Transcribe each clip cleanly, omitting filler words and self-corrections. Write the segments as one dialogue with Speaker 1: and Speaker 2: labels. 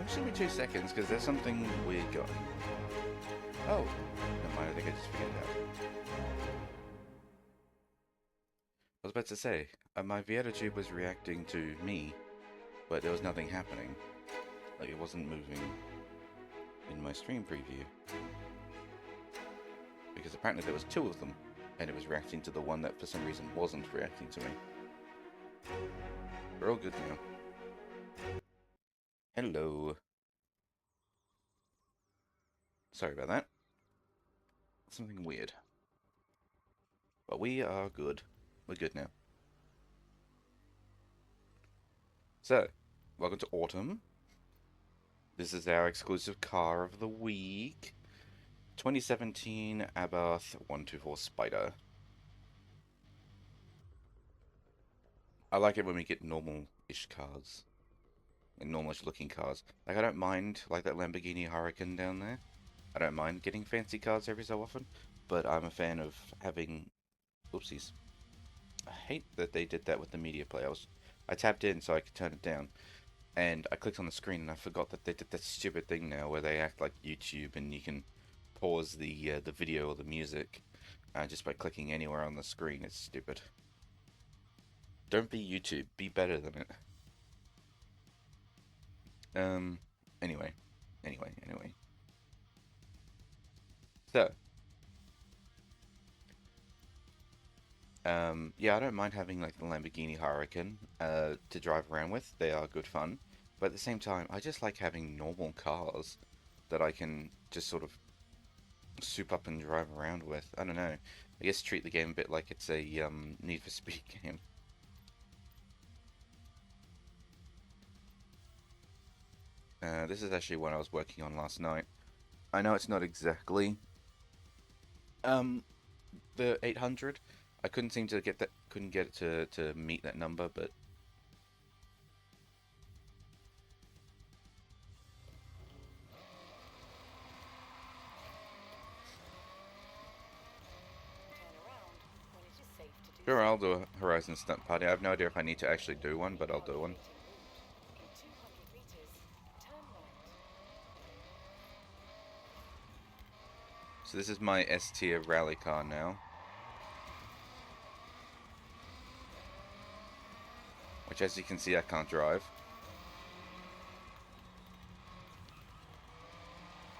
Speaker 1: Actually, be 2 seconds because there's something weird going. Oh, never mind. I think I just figured it out. I was about to say, my Vieto tube was reacting to me, but there was nothing happening. Like it wasn't moving in my stream preview. Because apparently there was two of them, and it was reacting to the one that for some reason wasn't reacting to me. We're all good now. Hello. Sorry about that. Something weird. But we are good. We're good now. So, welcome to Autumn. This is our exclusive car of the week. 2017 Abarth 124 Spider. I like it when we get normal-ish cars. And normal-ish looking cars. Like, I don't mind, like that Lamborghini Huracan down there. I don't mind getting fancy cars every so often. But I'm a fan of having... Oopsies. I hate that they did that with the media player. I tapped in so I could turn it down. And I clicked on the screen and I forgot that they did that stupid thing now where they act like YouTube and you can pause the video or the music just by clicking anywhere on the screen. It's stupid. Don't be YouTube. Be better than it. Um. Anyway. So. Yeah, I don't mind having like the Lamborghini Huracan to drive around with. They are good fun. But at the same time, I just like having normal cars that I can just sort of soup up and drive around with. I don't know. I guess treat the game a bit like it's a Need for Speed game. This is actually one I was working on last night. I know it's not exactly um the 800. I couldn't seem to get that. Couldn't get it to meet that number, but sure, I'll do a Horizon stunt party. I have no idea if I need to actually do one, but I'll do one. So this is my S tier rally car now, which as you can see I can't drive.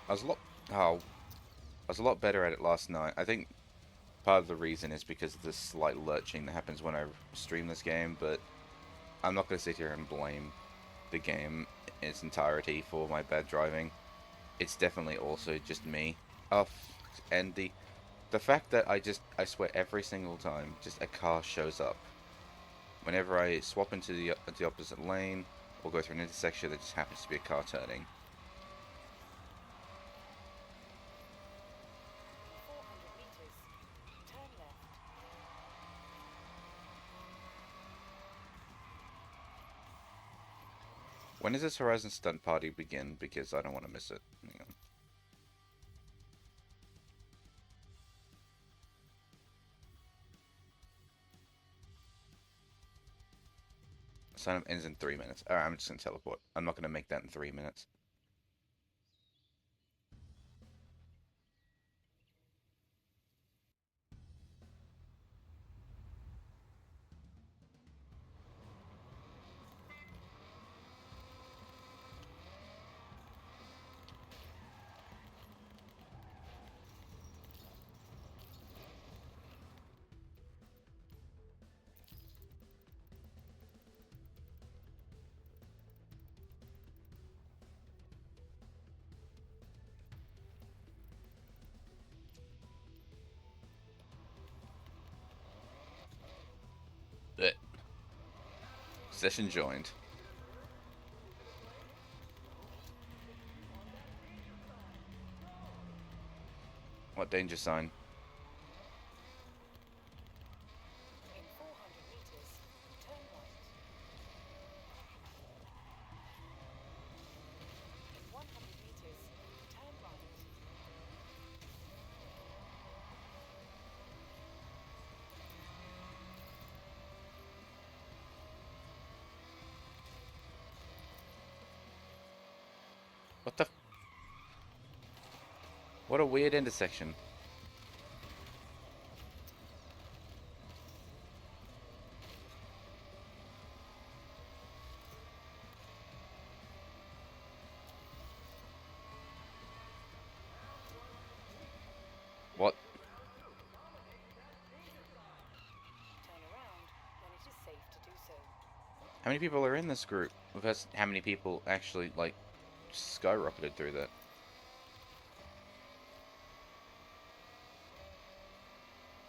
Speaker 1: I was a lot oh, I was a lot better at it last night. I think part of the reason is because of the slight lurching that happens when I stream this game, but I'm not going to sit here and blame the game in its entirety for my bad driving. It's definitely also just me. Oh, and the fact that I swear every single time just a car shows up. Whenever I swap into the opposite lane or go through an intersection, there just happens to be a car turning. When does this Horizon Stunt Party begin? Because I don't want to miss it. Hang on. Sign up ends in 3 minutes. Alright, I'm just going to teleport. I'm not going to make that in 3 minutes. Blech. Session joined. What danger sign? What the? What a weird intersection. What? How many people are in this group? Because how many people actually, like, skyrocketed through that?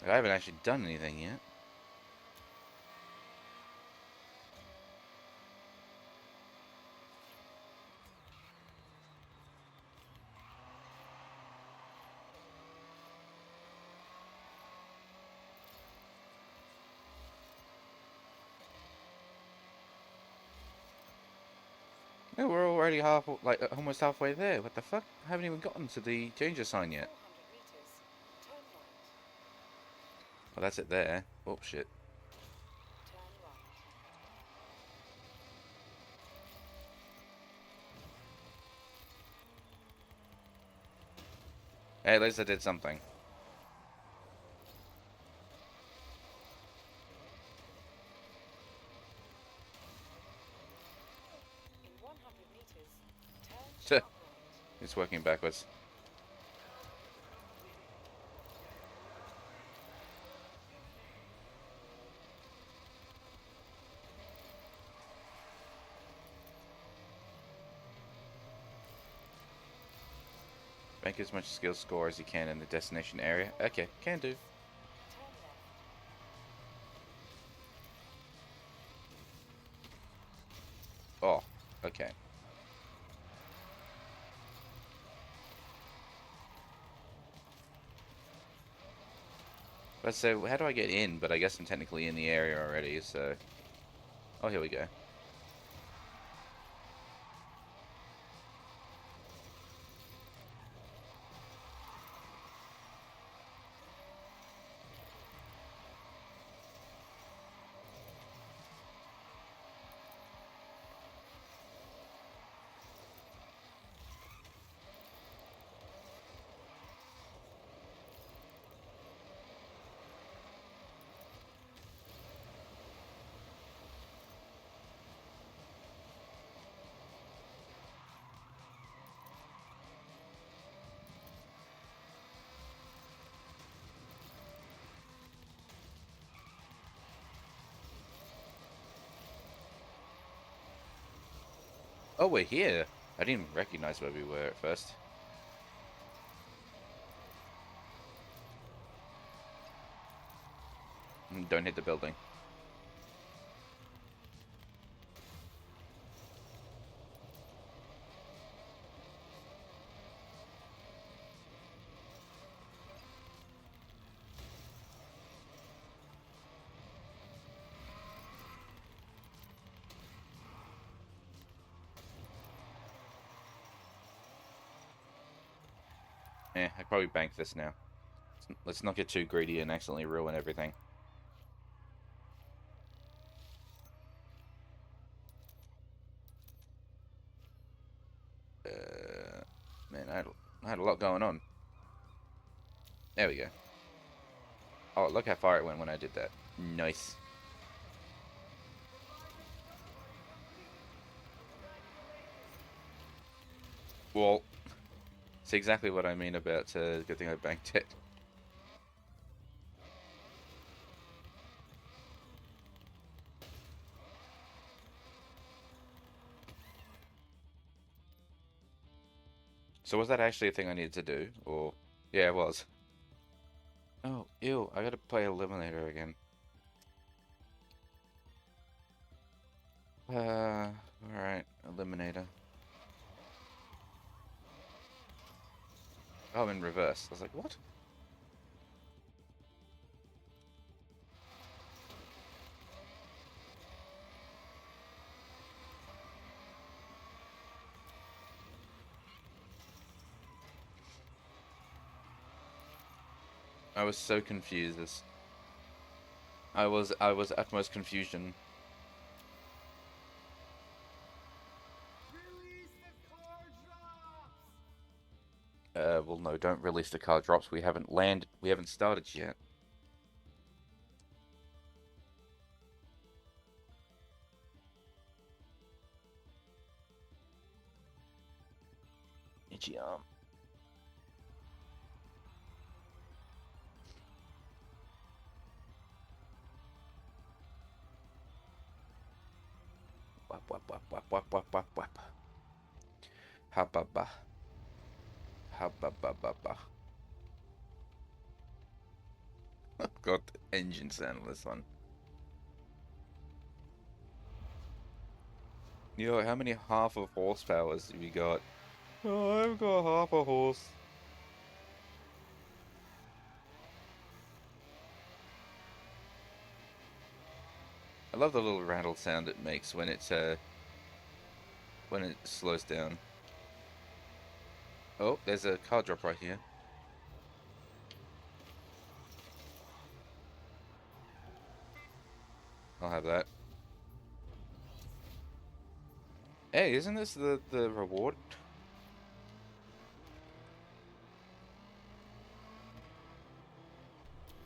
Speaker 1: Like, I haven't actually done anything yet. No, we're already almost halfway there. What the fuck? I haven't even gotten to the danger sign yet. Well, that's it there. Oh, shit. Hey, at least I did something. It's working backwards. Make as much skill score as you can in the destination area. Okay, can do. Oh, okay. Let's say, how do I get in? But I guess I'm technically in the area already, so... Oh, here we go. Oh, we're here. I didn't even recognize where we were at first. Don't hit the building. I probably bank this now. Let's not get too greedy and accidentally ruin everything. Man, I had a lot going on. There we go. Oh, look how far it went when I did that. Nice. Well, it's exactly what I mean about good thing I banked it. So was that actually a thing I needed to do? Or... Yeah, it was. Oh, ew. I gotta play Eliminator again. Alright. Eliminator. Oh, I'm in reverse. I was like, what? I was so confused. I was utmost confusion. Well, no, don't release the car drops. We haven't landed. We haven't started yet. Itchy arm. Wap, wap, wap, wap, wap, wap, wap, wap. Ha ba ba. Ha ba ba ba ba. Got the engine sound on this one. Yo, how many half of horsepowers have you got? Oh, I've got half a horse. I love the little rattle sound it makes when it slows down. Oh, there's a car drop right here. I'll have that. Hey, isn't this the reward?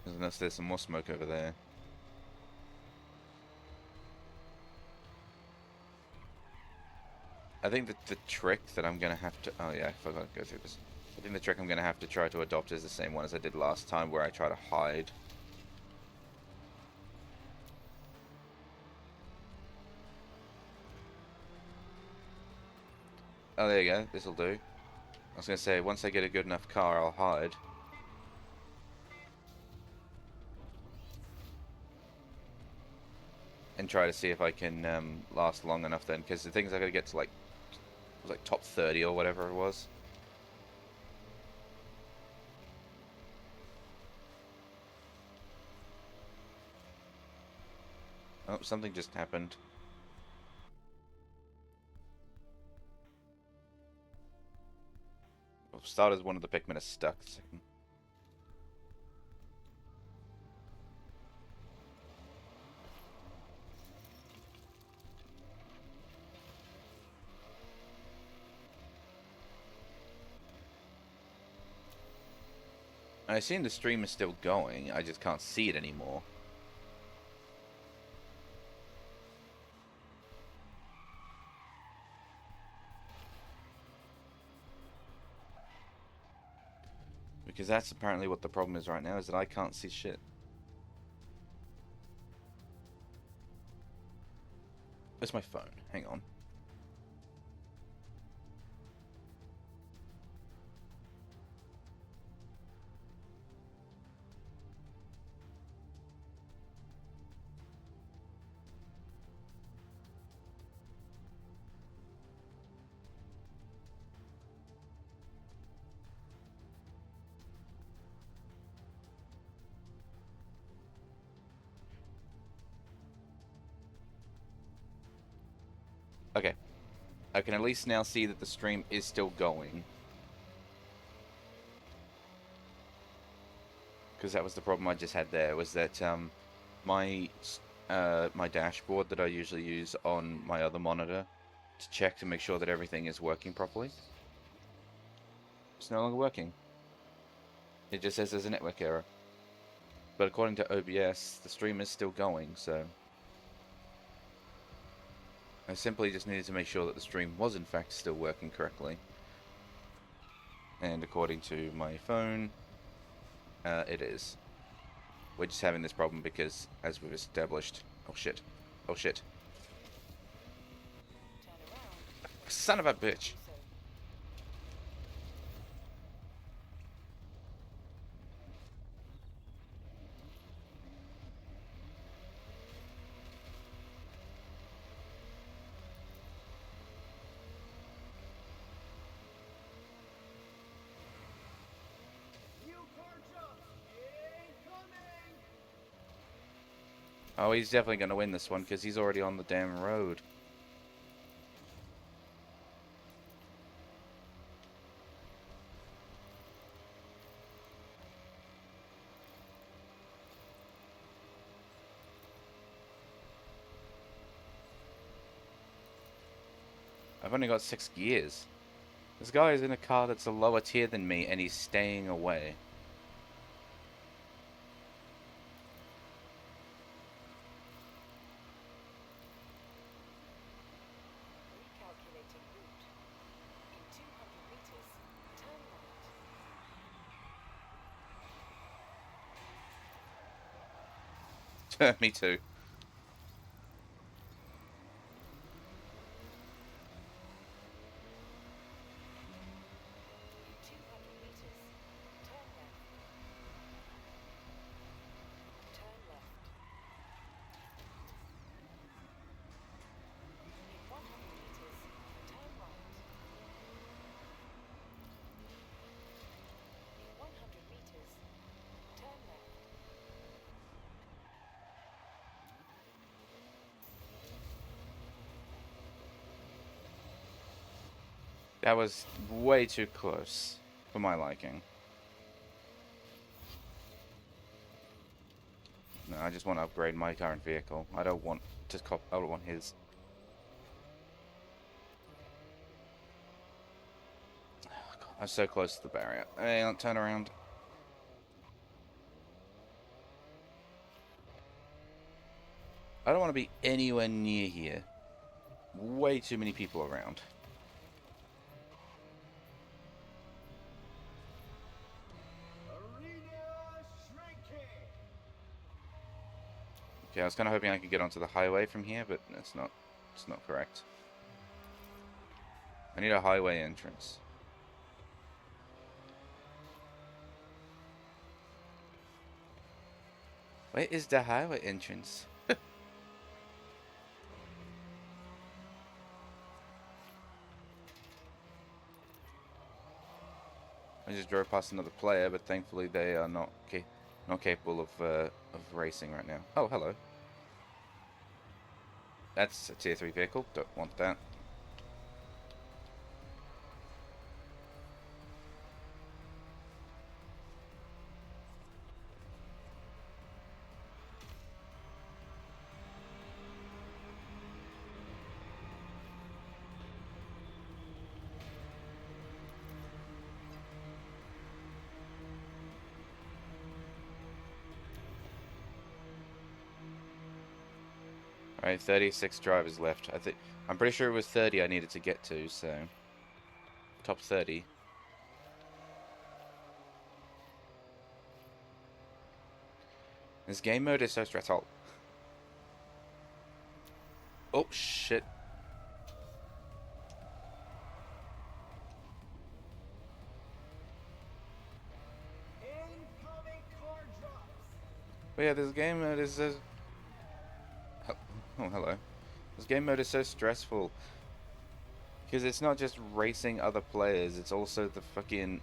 Speaker 1: Unless there's some more smoke over there. I think that the trick that I'm gonna have to... Oh yeah, I forgot to go through this. I think the trick I'm gonna have to try to adopt is the same one as I did last time, where I try to hide. Oh, there you go. This'll do. I was gonna say, once I get a good enough car, I'll hide. And try to see if I can last long enough then, because the thing is I gotta get to like, it was like top 30 or whatever it was. Oh, something just happened. For starters, one of the Pikmin is stuck. I assume the stream is still going, I just can't see it anymore. Because that's apparently what the problem is right now, is that I can't see shit. Where's my phone? Hang on. Okay. I can at least now see that the stream is still going. Because that was the problem I just had there, was that my my dashboard that I usually use on my other monitor to check to make sure that everything is working properly, it's no longer working. It just says there's a network error. But according to OBS, the stream is still going, so I simply just needed to make sure that the stream was in fact still working correctly. And according to my phone, it is. We're just having this problem because, as we've established... Oh shit. Oh shit. Son of a bitch! Oh, he's definitely going to win this one because he's already on the damn road. I've only got 6 gears. This guy is in a car that's a lower tier than me, and he's staying away.
Speaker 2: Recalculating route. In 200 meters, turn right.
Speaker 1: Me too.
Speaker 2: In 200 meters, turn left. Turn left. In 100 meters, turn right. In 100 meters, turn left.
Speaker 1: That was way too close for my liking. No, I just want to upgrade my current vehicle. I don't want to cop. I don't want his. Oh, God, I'm so close to the barrier. Hey, don't turn around. I don't want to be anywhere near here. Way too many people around. Okay, I was kind of hoping I could get onto the highway from here, but it's not. It's not correct. I need a highway entrance. Where is the highway entrance? I just drove past another player, but thankfully they are not capable of racing right now. Oh, hello. That's a tier 3 vehicle. Don't want that. Alright, 36 drivers left. I'm pretty sure it was 30 I needed to get to, so top 30. This game mode is so stressful. Oh shit.
Speaker 3: Incoming car drops.
Speaker 1: But yeah, this game mode is so... Oh, hello. This game mode is so stressful. Because it's not just racing other players, it's also the fucking...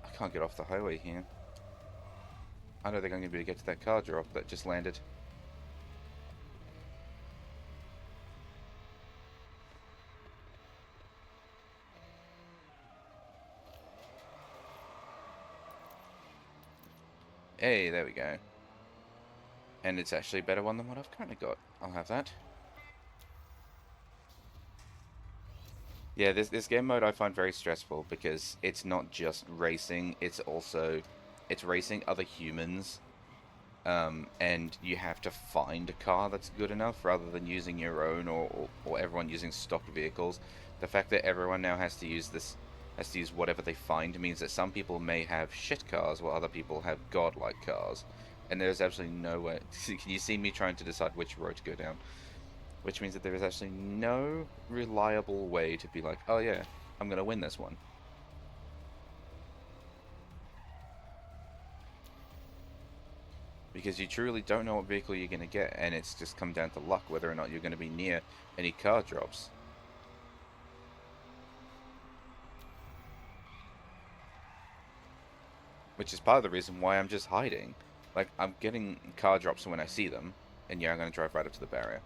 Speaker 1: I can't get off the highway here. I don't think I'm going to be able to get to that car drop that just landed. Hey, there we go. And it's actually a better one than what I've currently got. I'll have that. Yeah, this game mode I find very stressful because it's not just racing, it's racing other humans. And you have to find a car that's good enough rather than using your own or everyone using stock vehicles. The fact that everyone now has to use whatever they find means that some people may have shit cars while other people have godlike cars. And there's absolutely no way. Can you see me trying to decide which road to go down? Which means that there is actually no reliable way to be like, oh yeah, I'm gonna win this one. Because you truly don't know what vehicle you're gonna get, and it's just come down to luck whether or not you're gonna be near any car drops. Which is part of the reason why I'm just hiding. Like, I'm getting car drops when I see them, and yeah, I'm gonna drive right up to the barrier.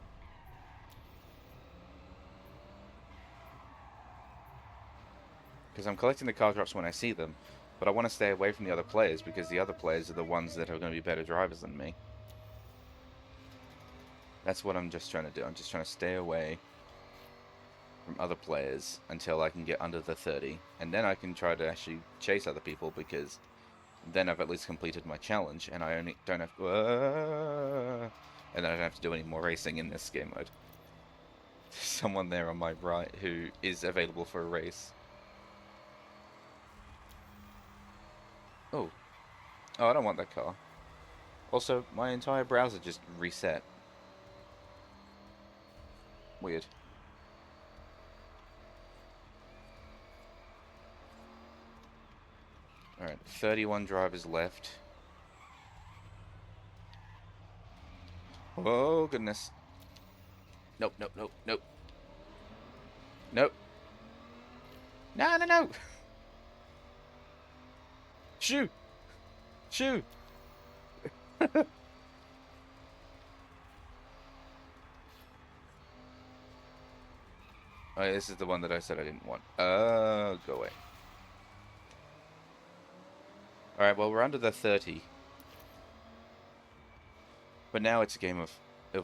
Speaker 1: Because I'm collecting the car drops when I see them, but I want to stay away from the other players because the other players are the ones that are going to be better drivers than me. That's what I'm just trying to do. I'm just trying to stay away from other players until I can get under the 30, and then I can try to actually chase other people, because then I've at least completed my challenge, and I only don't have and then I don't have to do any more racing in this game mode. There's someone there on my right who is available for a race. Oh, I don't want that car. Also, my entire browser just reset. Weird. Alright, 31 drivers left. Oh, goodness. Nope, nope, nope, nope. Nope. No, no, no! Shoo! Shoo! Oh, this is the one that I said I didn't want. Go away. Alright, well, we're under the 30. But now it's a game of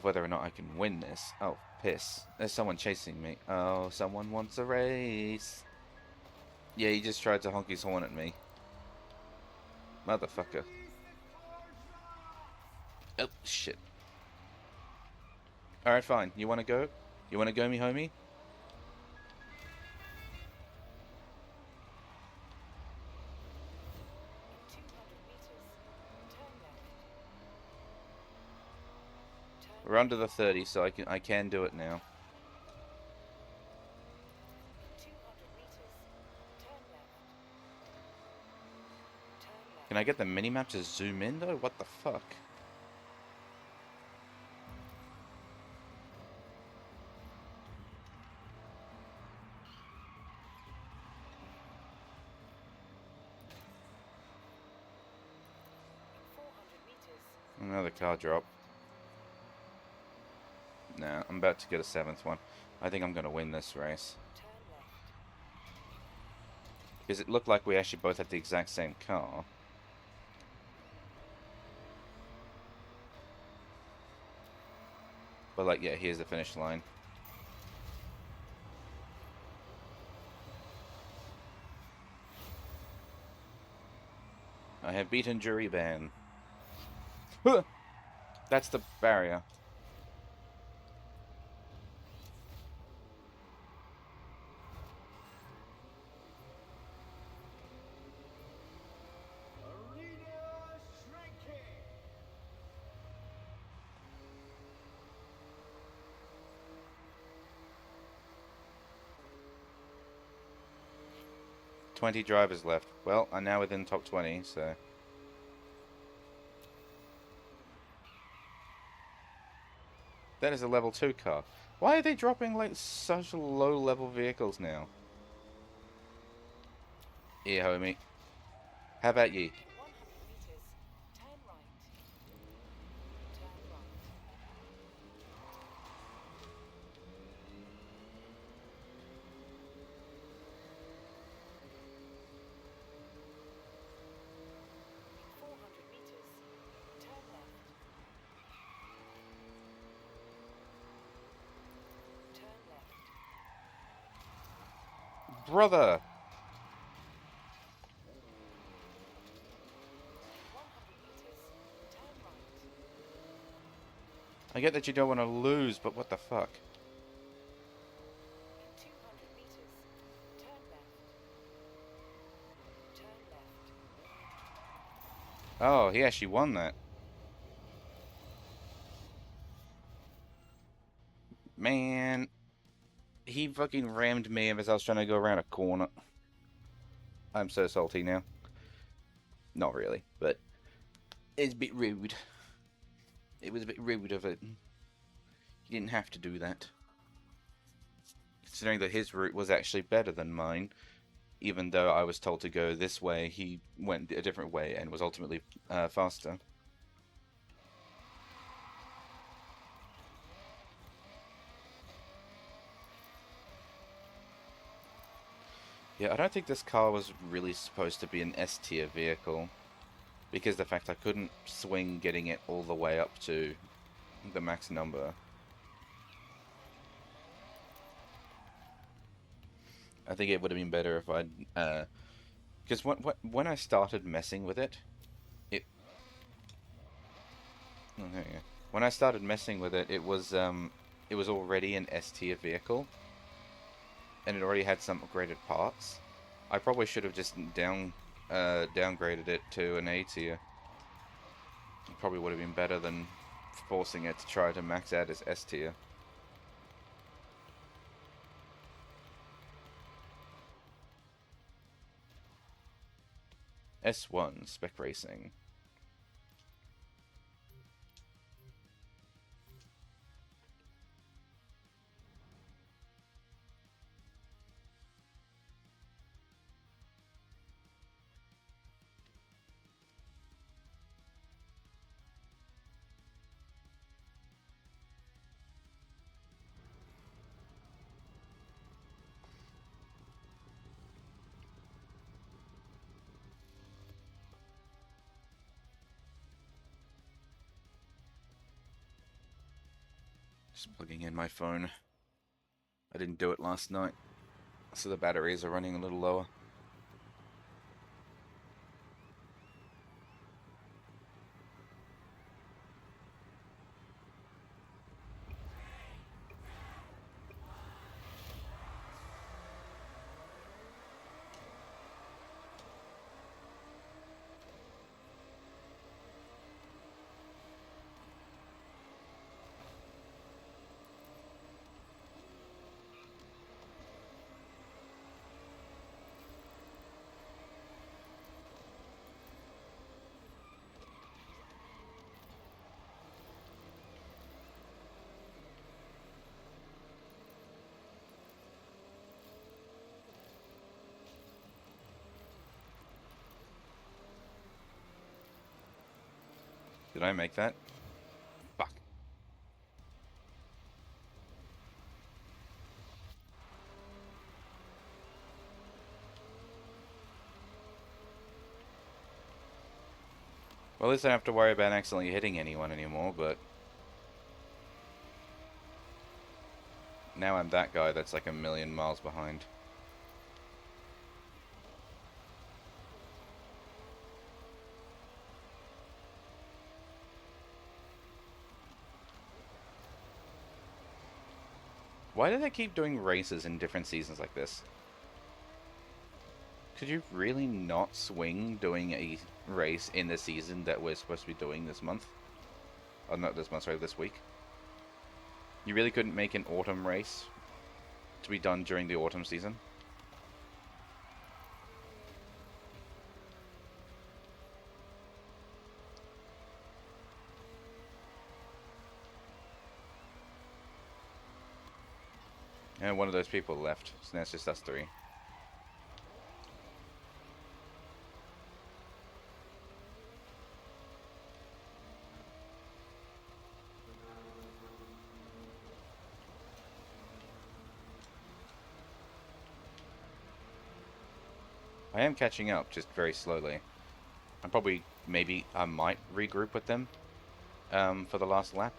Speaker 1: whether or not I can win this. Oh, piss. There's someone chasing me. Oh, someone wants a race. Yeah, he just tried to honk his horn at me. Motherfucker. Oh, shit. Alright, fine. You wanna go? You wanna go, me homie?
Speaker 2: In 200 meters, turn left. Turn
Speaker 1: We're under the 30, so I can do it now.
Speaker 2: in 200 meters, turn left. Turn left.
Speaker 1: Can I get the minimap to zoom in, though? What the fuck?
Speaker 2: In 400 meters,
Speaker 1: Another car drop. Nah, I'm about to get a 7th one. I think I'm gonna win this race.
Speaker 2: turn left.
Speaker 1: Because it looked like we actually both had the exact same car. But, like, yeah, here's the finish line. I have beaten Jury Ban. That's the barrier.
Speaker 3: Arena shrinking.
Speaker 1: 20 drivers left. Well, I'm now within top 20, so... That is a level 2 car. Why are they dropping, like, such low-level vehicles now? Yeah, homie. How about ye?
Speaker 2: In 100 meters, turn right. Turn right. In 400 meters, turn left. Turn left.
Speaker 1: Brother!
Speaker 2: In 100 meters, turn right.
Speaker 1: I get that you don't want to lose, but what the fuck?
Speaker 2: In 200 meters, turn left. Turn left.
Speaker 1: Oh, he actually won that. Man. He fucking rammed me as I was trying to go around a corner. I'm so salty now. Not really, but it's a bit rude. It was a bit rude of it. He didn't have to do that. Considering that his route was actually better than mine, even though I was told to go this way, he went a different way and was ultimately faster. Yeah, I don't think this car was really supposed to be an S tier vehicle, because the fact I couldn't swing getting it all the way up to the max number. I think it would have been better if I'd, because when I started messing with it, it, oh, there you go. When I started messing with it, it was already an S tier vehicle, and it already had some upgraded parts. I probably should have just downgraded it to an A tier. It probably would have been better than forcing it to try to max out as S tier. S1 Spec Racing. Just plugging in my phone. I didn't do it last night, so the batteries are running a little lower. Did I make that? Fuck. Well, at least I don't have to worry about accidentally hitting anyone anymore, but now I'm that guy that's like a million miles behind. Why do they keep doing races in different seasons like this? Could you really not swing doing a race in the season that we're supposed to be doing this month? Oh, not this month, sorry, this week. You really couldn't make an autumn race to be done during the autumn season? And one of those people left, so now it's just us three. I am catching up, just very slowly. I'm probably, maybe, I might regroup with them for the last lap.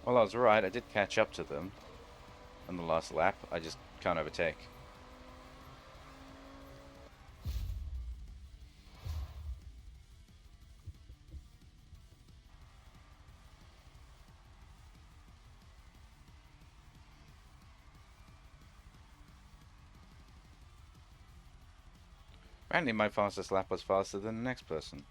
Speaker 1: Well, I was right. I did catch up to them on the last lap. I just can't overtake. Apparently my fastest lap was faster than the next person.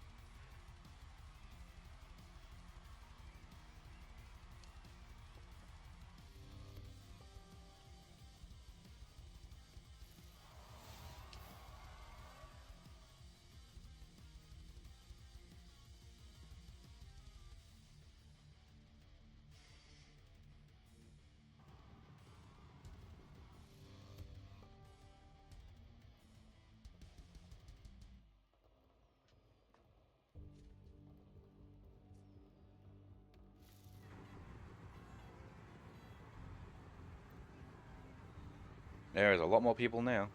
Speaker 1: There is a lot more people now.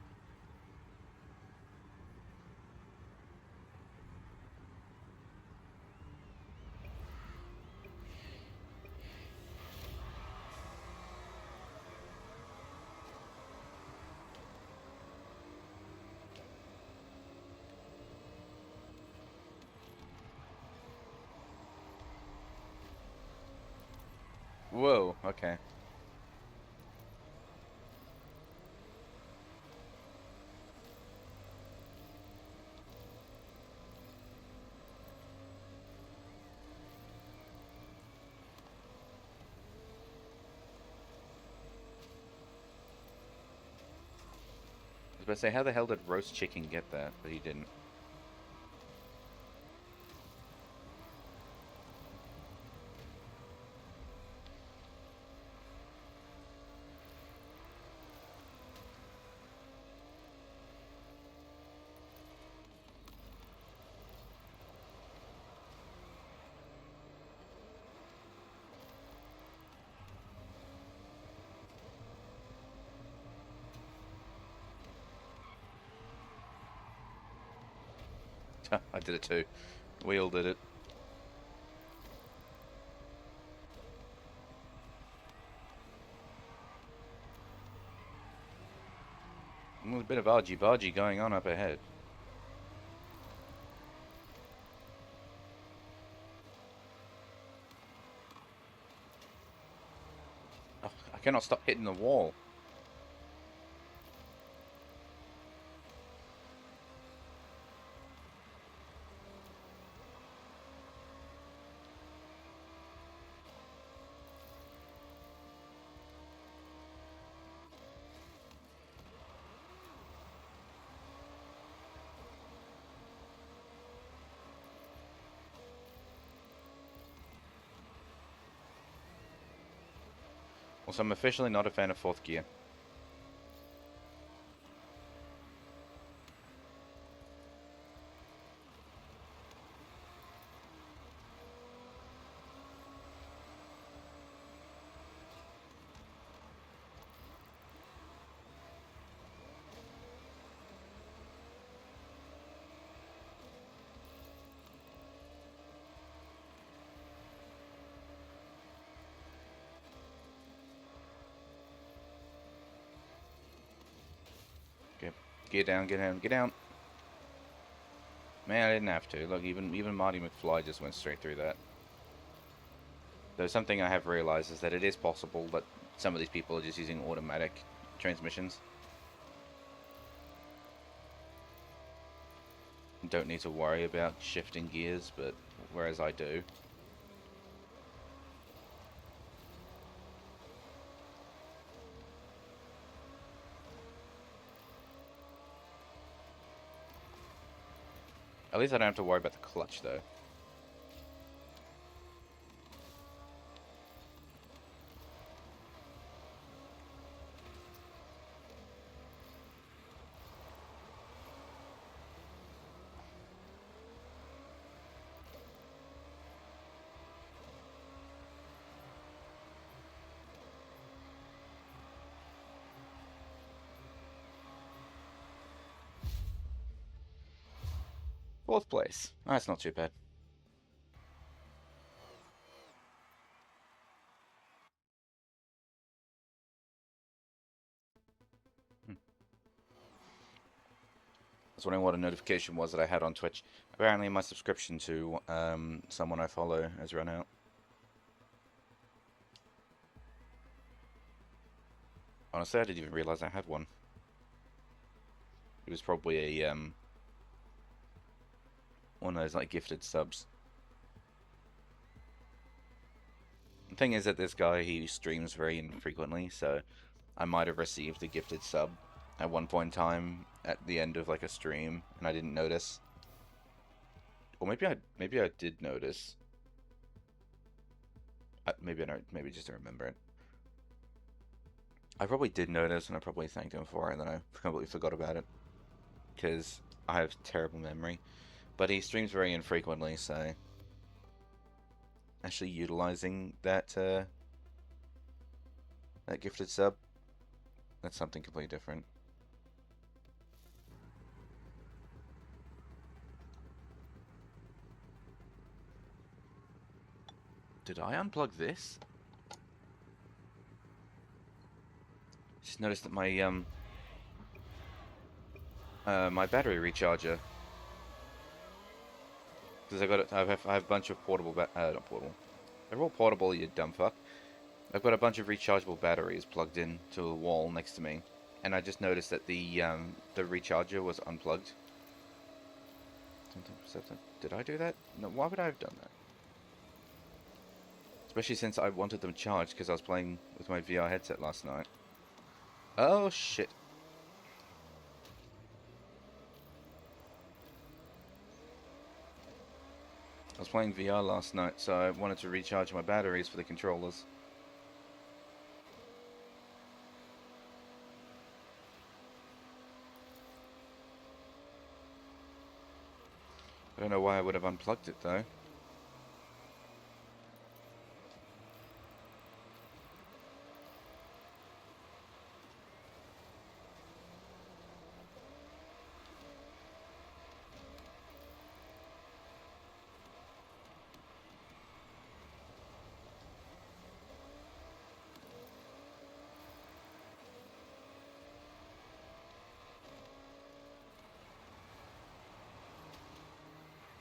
Speaker 1: Whoa, okay. I was about to say, how the hell did Roast Chicken get that? But he didn't. I did it too. We all did it. Well, a bit of argy-bargy going on up ahead. Oh, I cannot stop hitting the wall. Also, I'm officially not a fan of fourth gear. Okay, gear down, get down, get down. Man, I didn't have to. Look, even Marty McFly just went straight through that. Though something I have realized is that it is possible that some of these people are just using automatic transmissions. Don't need to worry about shifting gears, but whereas I do. At least I don't have to worry about the clutch, though. Fourth place. Oh, that's not too bad. was wondering what a notification was that I had on Twitch. Apparently, my subscription to someone I follow has run out. Honestly, I didn't even realize I had one. It was probably a one of those like gifted subs. The thing is that this guy, he streams very infrequently, so I might have received a gifted sub at one point in time at the end of like a stream, and I didn't notice. Or maybe I did notice. Maybe I don't. Maybe just don't remember it. I probably did notice, and I probably thanked him for it, and then I completely forgot about it because I have terrible memory. But he streams very infrequently, so actually utilizing that gifted sub, that's something completely different. Did I unplug this? Just noticed that my battery recharger, because I have a bunch of portable not portable. They're all portable, you dumb fuck. I've got a bunch of rechargeable batteries plugged in to a wall next to me, and I just noticed that the recharger was unplugged. Did I do that? No, why would I have done that? Especially since I wanted them charged because I was playing with my VR headset last night. Oh shit. I was playing VR last night, so I wanted to recharge my batteries for the controllers. I don't know why I would have unplugged it though.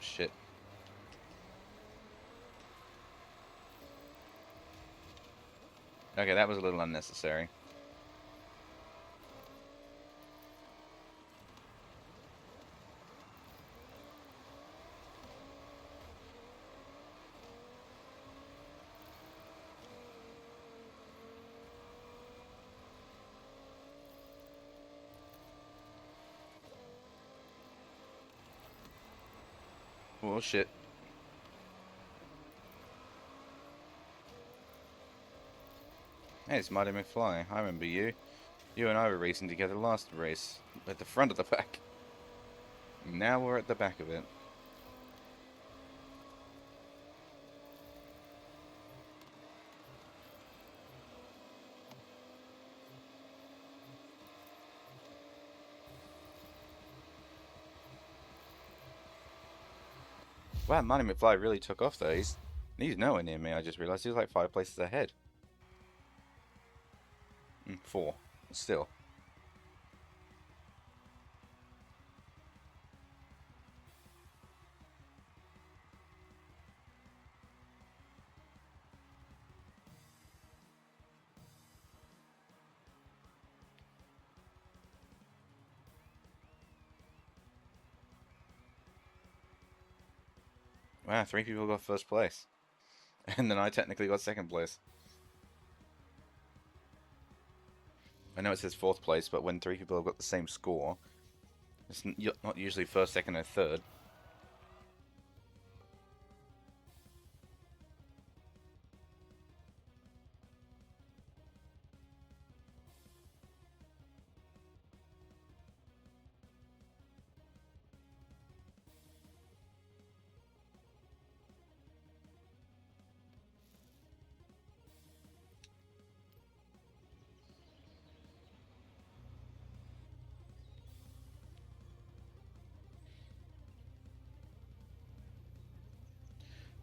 Speaker 1: Shit. Okay, that was a little unnecessary. Well, shit. Hey, it's Marty McFly. I remember you. You and I were racing together last race. At the front of the pack. Now we're at the back of it. Wow, Marty McFly really took off though. He's nowhere near me, I just realized. He's like 5 places ahead. 4. Still. Wow, 3 people got first place. And then I technically got second place. I know it says 4th place, but when 3 people have got the same score, it's not usually first, second, and third.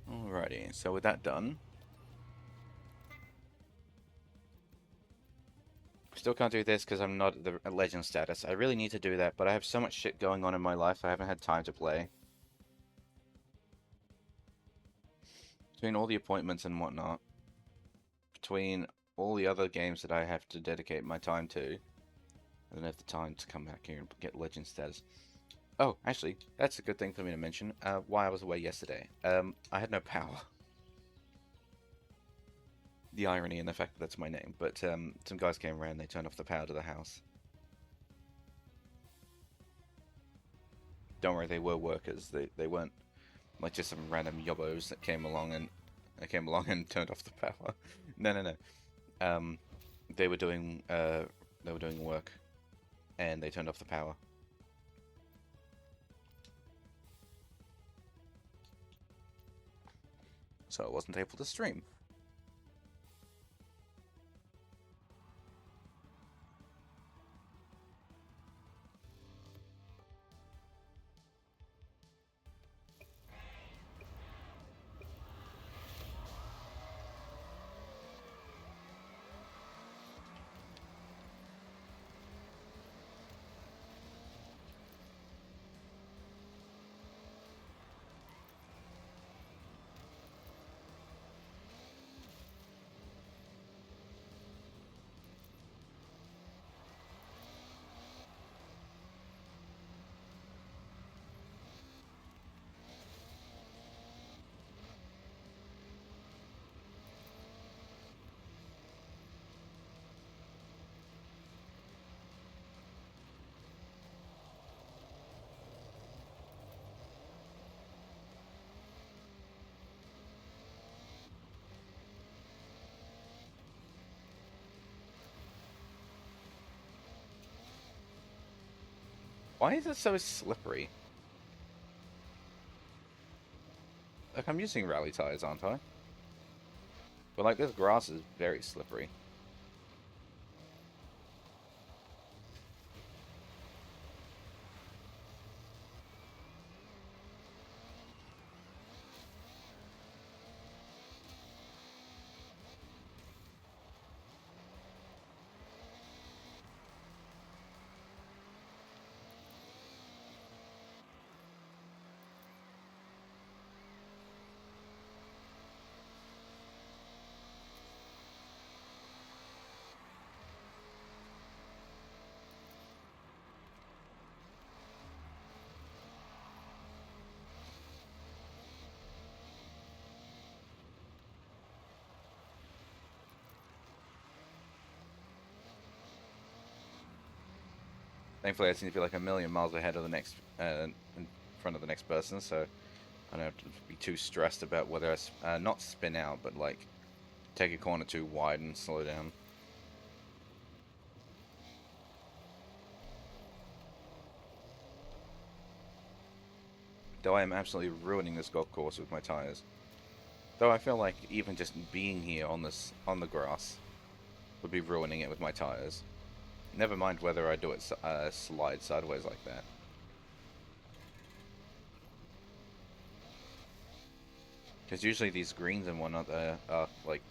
Speaker 1: Alrighty, so with that done, still can't do this because I'm not at the legend status. I really need to do that, but I have so much shit going on in my life, I haven't had time to play. Between all the appointments and whatnot, between all the other games that I have to dedicate my time to, I don't have the time to come back here and get legend status. Oh, actually, that's a good thing for me to mention. Why I was away yesterday. I had no power. The irony in the fact that that's my name. But some guys came around, they turned off the power to the house. Don't worry, they were workers. They weren't like just some random yobbos that came along and turned off the power. No, no, no. Um, they were doing work, and they turned off the power. So I wasn't able to stream. Why is it so slippery? Like, I'm using rally tires, aren't I? But like, this grass is very slippery. Thankfully, I seem to be like a million miles ahead of the next, in front of the next person, so I don't have to be too stressed about whether I not spin out, but like take a corner too wide and slow down. Though I am absolutely ruining this golf course with my tires. Though I feel like even just being here on the grass would be ruining it with my tires. Never mind whether I do it slide sideways like that. Because usually these greens and whatnot are like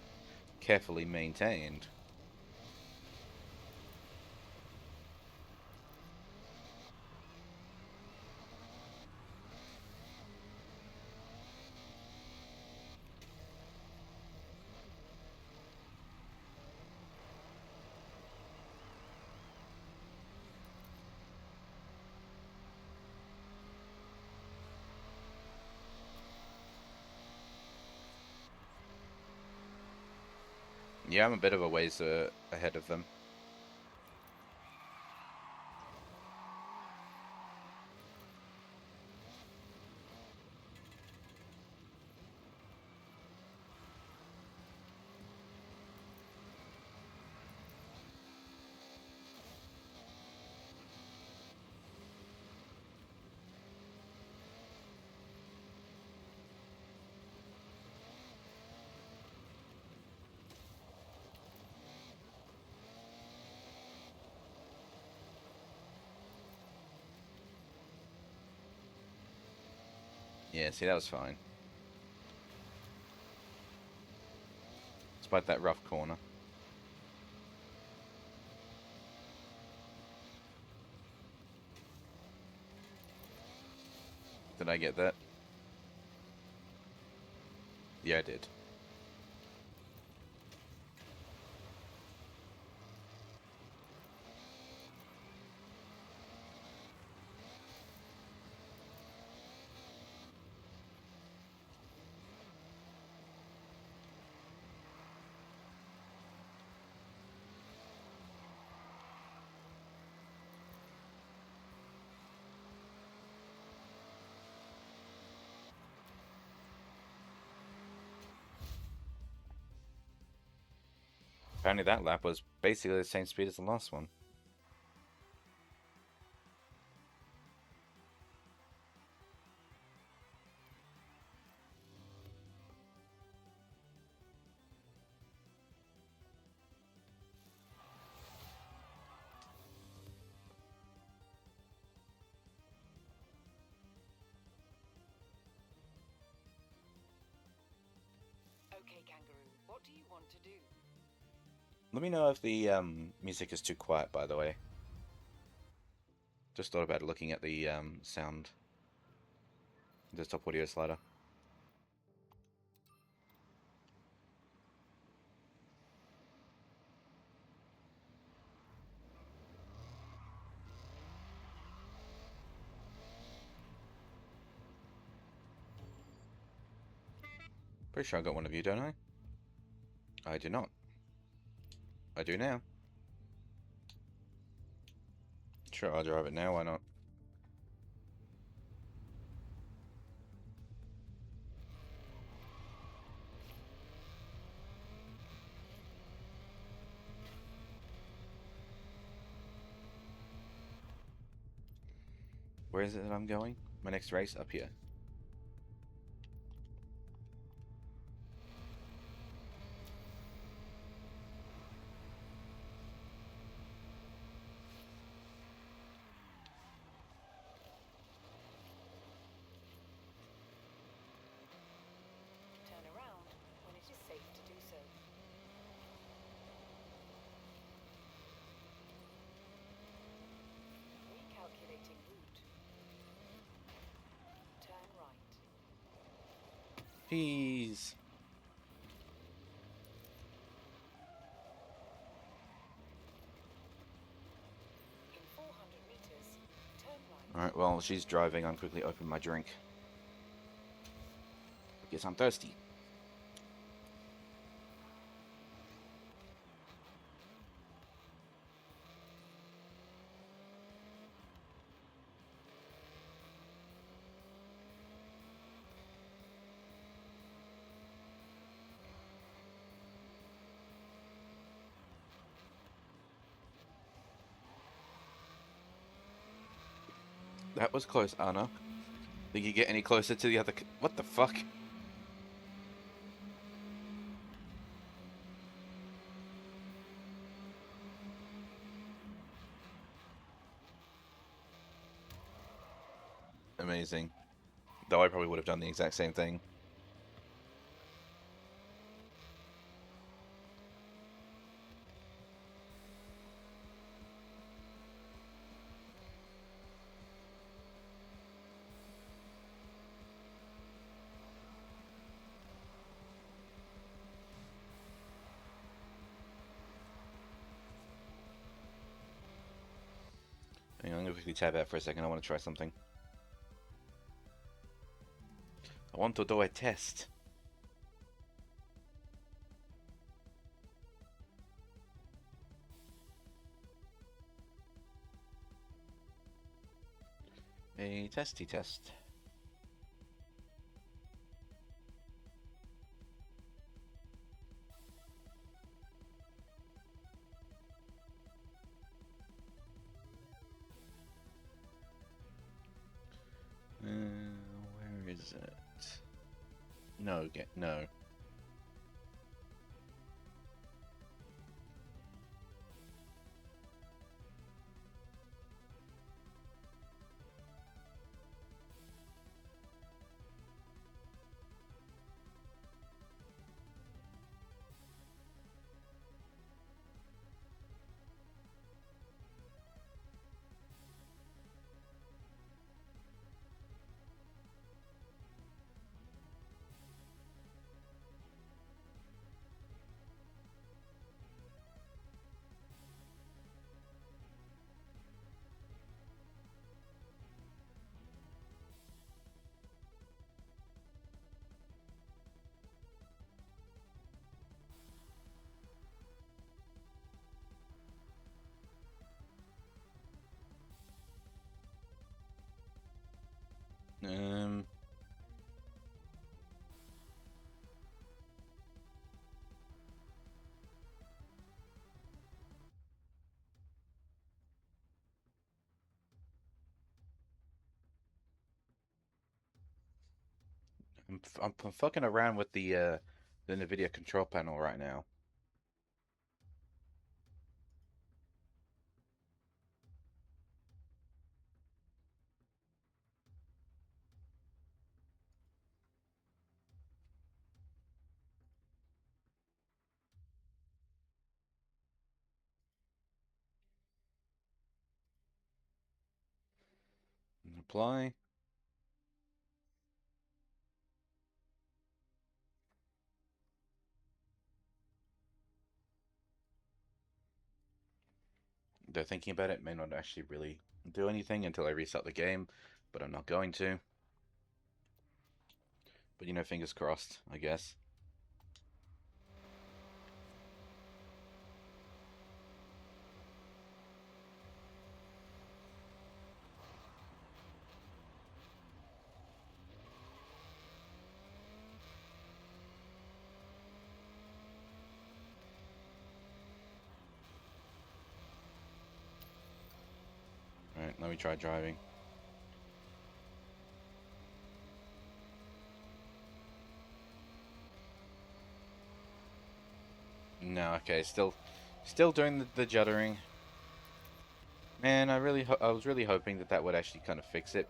Speaker 1: carefully maintained. Yeah, I'm a bit of a ways ahead of them. Yeah, see, that was fine. Despite that rough corner. Did I get that? Yeah, I did. Apparently that lap was basically the same speed as the last one.
Speaker 2: Okay, Kangaroo, what do you want to do?
Speaker 1: Let me know if the music is too quiet, by the way. Just thought about looking at the sound. The top audio slider. Pretty sure I got one of you, don't I? I do not. I do now. Sure, I'll drive it now, why not? Where is it that I'm going? My next race? Up here.
Speaker 2: Turn around when it is safe to do so. Recalculating route. Turn right.
Speaker 1: Jeez.
Speaker 2: In 400 meters, turn right.
Speaker 1: Alright, well, she's driving. I'm quickly open my drink. Guess I'm thirsty. That was close, Anna. Think you get any closer to the other... What the fuck? Amazing. Though I probably would have done the exact same thing. Hang on, I'm gonna quickly tab out for a second. I want to try something. I want to do a test. A testy test. Where is it? No, no. Um, I'm fucking around with the NVIDIA control panel right now. Apply. Though thinking about it may not actually really do anything until I restart the game, but I'm not going to. But you know, fingers crossed, I guess. Alright, let me try driving. No, okay, still doing the juddering. Man, I was really hoping that would actually kind of fix it.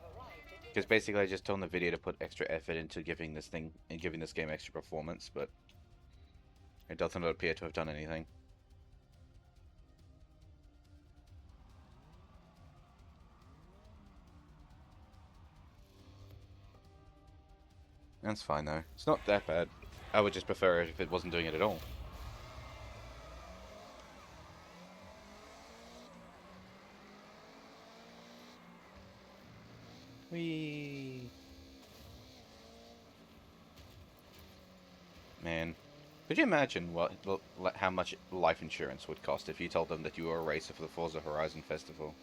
Speaker 1: Because basically I just told the video to put extra effort into giving this game extra performance, but it doesn't appear to have done anything. That's fine though. It's not that bad. I would just prefer it if it wasn't doing it at all. Whee! Man, could you imagine how much life insurance would cost if you told them that you were a racer for the Forza Horizon Festival?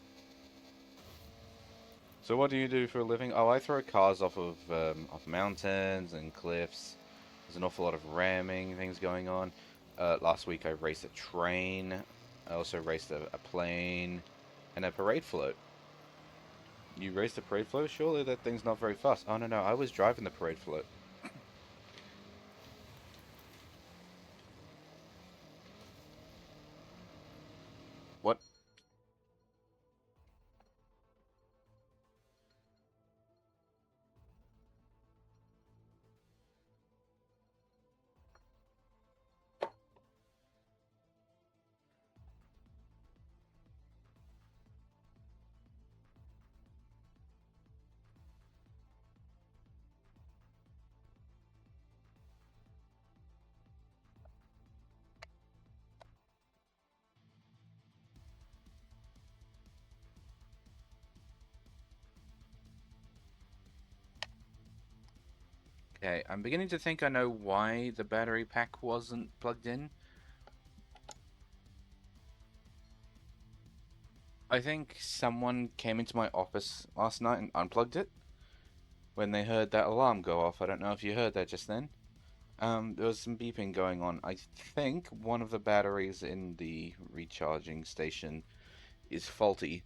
Speaker 1: So what do you do for a living? Oh, I throw cars off mountains and cliffs. There's an awful lot of ramming things going on. Last week I raced a train. I also raced a plane and a parade float. You raced a parade float? Surely that thing's not very fast. Oh no, I was driving the parade float. What? Okay, I'm beginning to think I know why the battery pack wasn't plugged in. I think someone came into my office last night and unplugged it when they heard that alarm go off. I don't know if you heard that just then. There was some beeping going on. I think one of the batteries in the recharging station is faulty.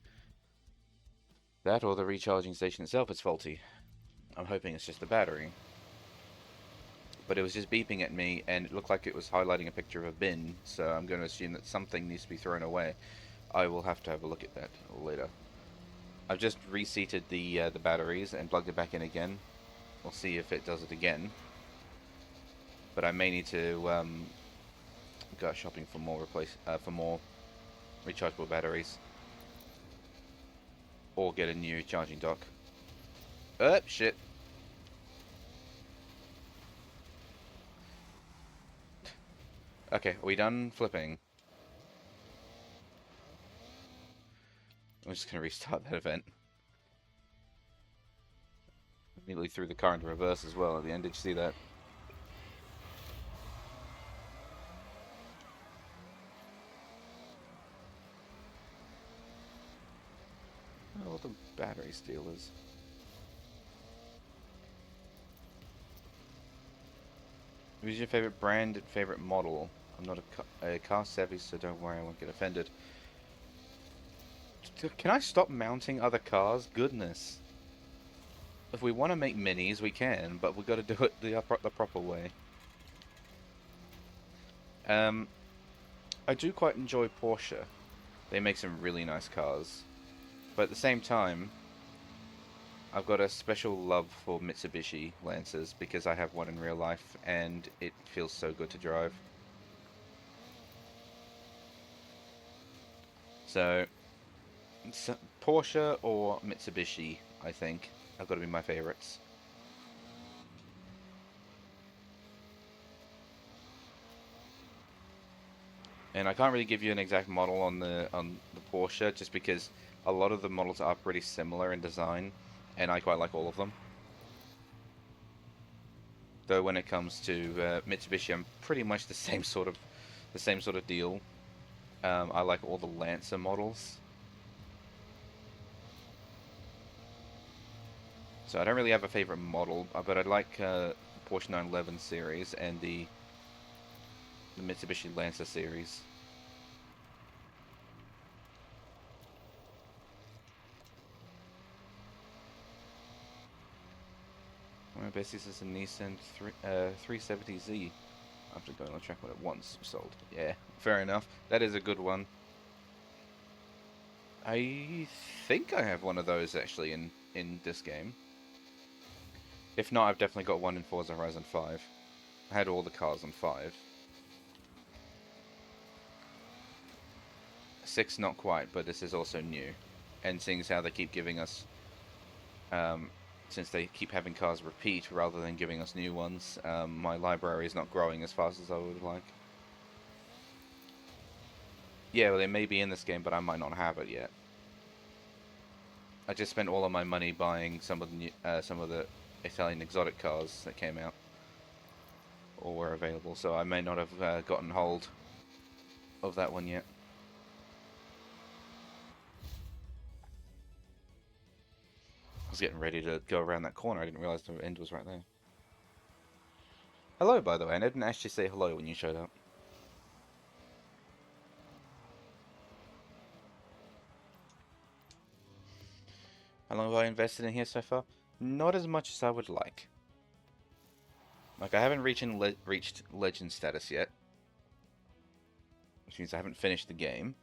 Speaker 1: That or the recharging station itself is faulty. I'm hoping it's just the battery. But it was just beeping at me, and it looked like it was highlighting a picture of a bin, so I'm going to assume that something needs to be thrown away. I will have to have a look at that later. I've just reseated the batteries and plugged it back in again. We'll see if it does it again. But I may need to go shopping for more rechargeable batteries, or get a new charging dock. Oh shit! Okay, are we done flipping? I'm just gonna restart that event. Immediately threw the car into reverse as well at the end. Did you see that? Oh, what the battery steal is. Who's your favorite brand and favorite model? I'm not a car savvy, so don't worry, I won't get offended. Can I stop mounting other cars? Goodness. If we want to make minis, we can, but we've got to do it the proper way. Um, I do quite enjoy Porsche. They make some really nice cars. But at the same time, I've got a special love for Mitsubishi Lancers because I have one in real life and it feels so good to drive. So, Porsche or Mitsubishi, I think, have got to be my favorites. And I can't really give you an exact model on the Porsche just because a lot of the models are pretty similar in design, and I quite like all of them. Though when it comes to Mitsubishi, I'm pretty much the same sort of deal. I like all the Lancer models, so I don't really have a favorite model, but I like Porsche 911 series and the Mitsubishi Lancer series. My basis is a Nissan 370Z. After going on track when it once sold. Yeah, fair enough. That is a good one. I think I have one of those actually in this game. If not, I've definitely got one in Forza Horizon 5. I had all the cars on 5. 6 not quite, but this is also new. And seeing as how they keep giving us, since they keep having cars repeat rather than giving us new ones, my library is not growing as fast as I would like. Yeah, well, they may be in this game, but I might not have it yet. I just spent all of my money buying some of the Italian exotic cars that came out or were available, so I may not have gotten hold of that one yet. I was getting ready to go around that corner. I didn't realize the end was right there. Hello, by the way. I didn't actually say hello when you showed up. How long have I invested in here so far? Not as much as I would like. Like, I haven't reached legend status yet, which means I haven't finished the game.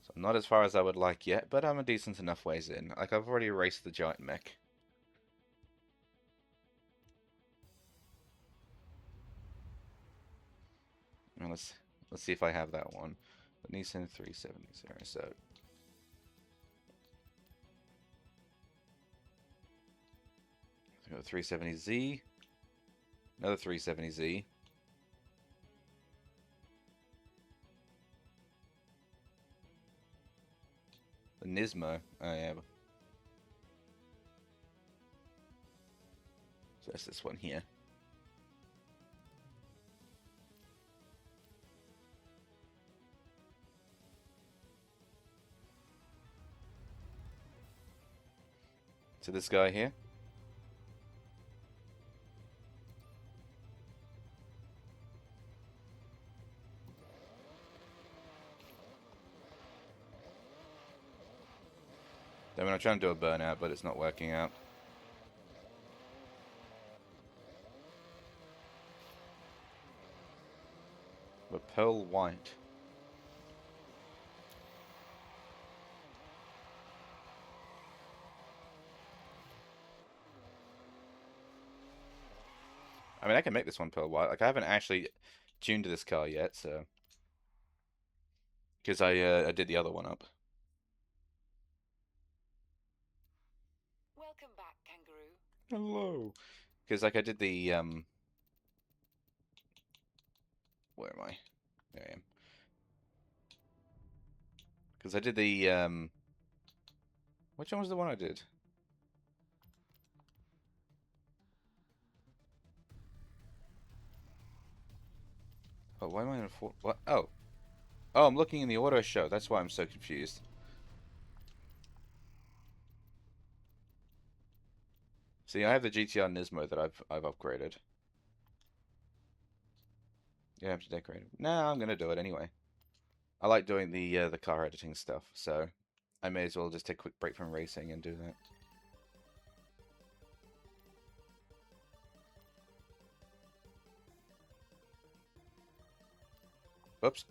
Speaker 1: So I'm not as far as I would like yet, but I'm a decent enough ways in. Like, I've already raced the giant mech. Now let's see if I have that one. The Nissan 370. So 370Z, another 370Z. The Nismo. Oh yeah. So that's this one here. So this guy here. I mean, I'm trying to do a burnout, but it's not working out. But pearl white. I mean, I can make this one pearl white. Like, I haven't actually tuned to this car yet, so because I did the other one up.
Speaker 2: Welcome back, kangaroo.
Speaker 1: Hello. Because like I did the where am I? There I am. Because I did the which one was the one I did? Oh, why am I in a what? Oh. Oh, I'm looking in the auto show. That's why I'm so confused. See, I have the GTR Nismo that I've upgraded. You have to decorate it. No, I'm gonna do it anyway. I like doing the car editing stuff, so I may as well just take a quick break from racing and do that. Oops.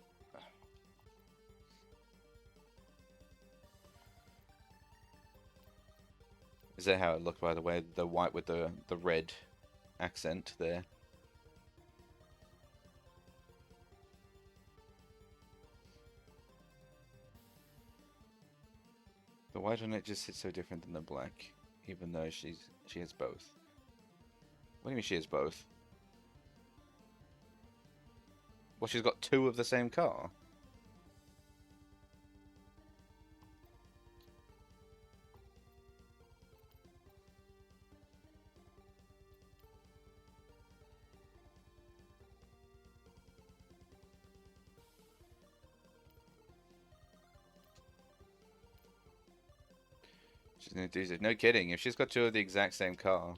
Speaker 1: Is that how it looked, by the way? The white with the red accent there. The white on it just sits so different than the black, even though she has both. What do you mean she has both? Well, she's got two of the same car. She's gonna do it. No kidding. If she's got two of the exact same car.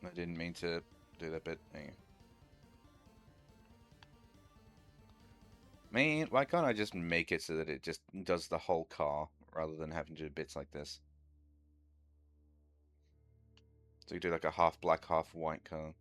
Speaker 1: I didn't mean to do that bit. Man, why can't I just make it so that it just does the whole car rather than having to do bits like this? So you do like a half black, half white car.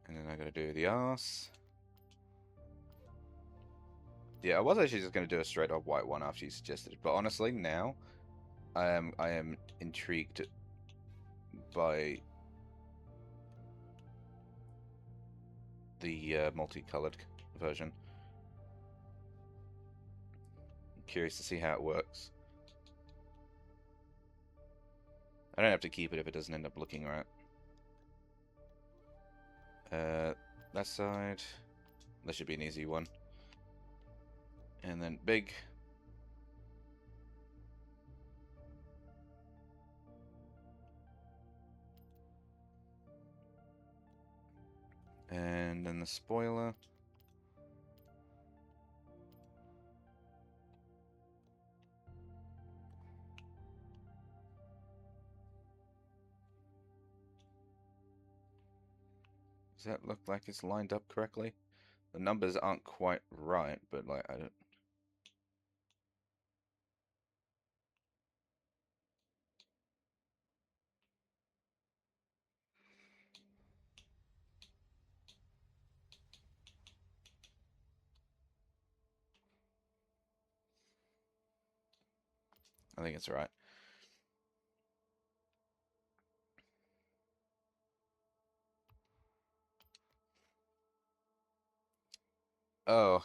Speaker 1: And then I gotta do the arse. Yeah, I was actually just gonna do a straight up white one after you suggested it, but honestly, now I am intrigued by the multicolored version. I'm curious to see how it works. I don't have to keep it if it doesn't end up looking right. That side, that should be an easy one. And then big. And then the spoiler. Does that look like it's lined up correctly? The numbers aren't quite right, but like I don't. I think it's right. Oh,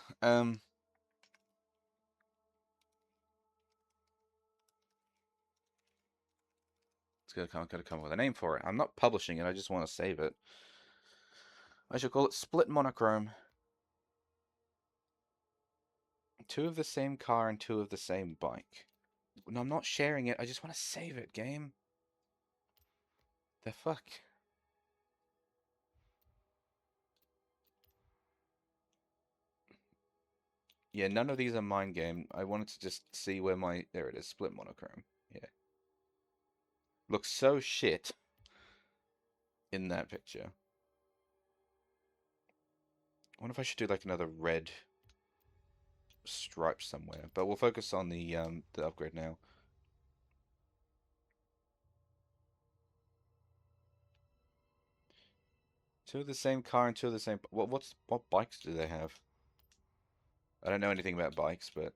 Speaker 1: it's gotta come up with a name for it. I'm not publishing it. I just want to save it. I should call it Split Monochrome. Two of the same car and two of the same bike. No, I'm not sharing it. I just want to save it, game. The fuck? Yeah, none of these are mine, game. I wanted to just see where my... There it is, Split Monochrome. Yeah. Looks so shit in that picture. I wonder if I should do like another red stripe somewhere. But we'll focus on the upgrade now. Two of the same car and two of the same... What bikes do they have? I don't know anything about bikes, but...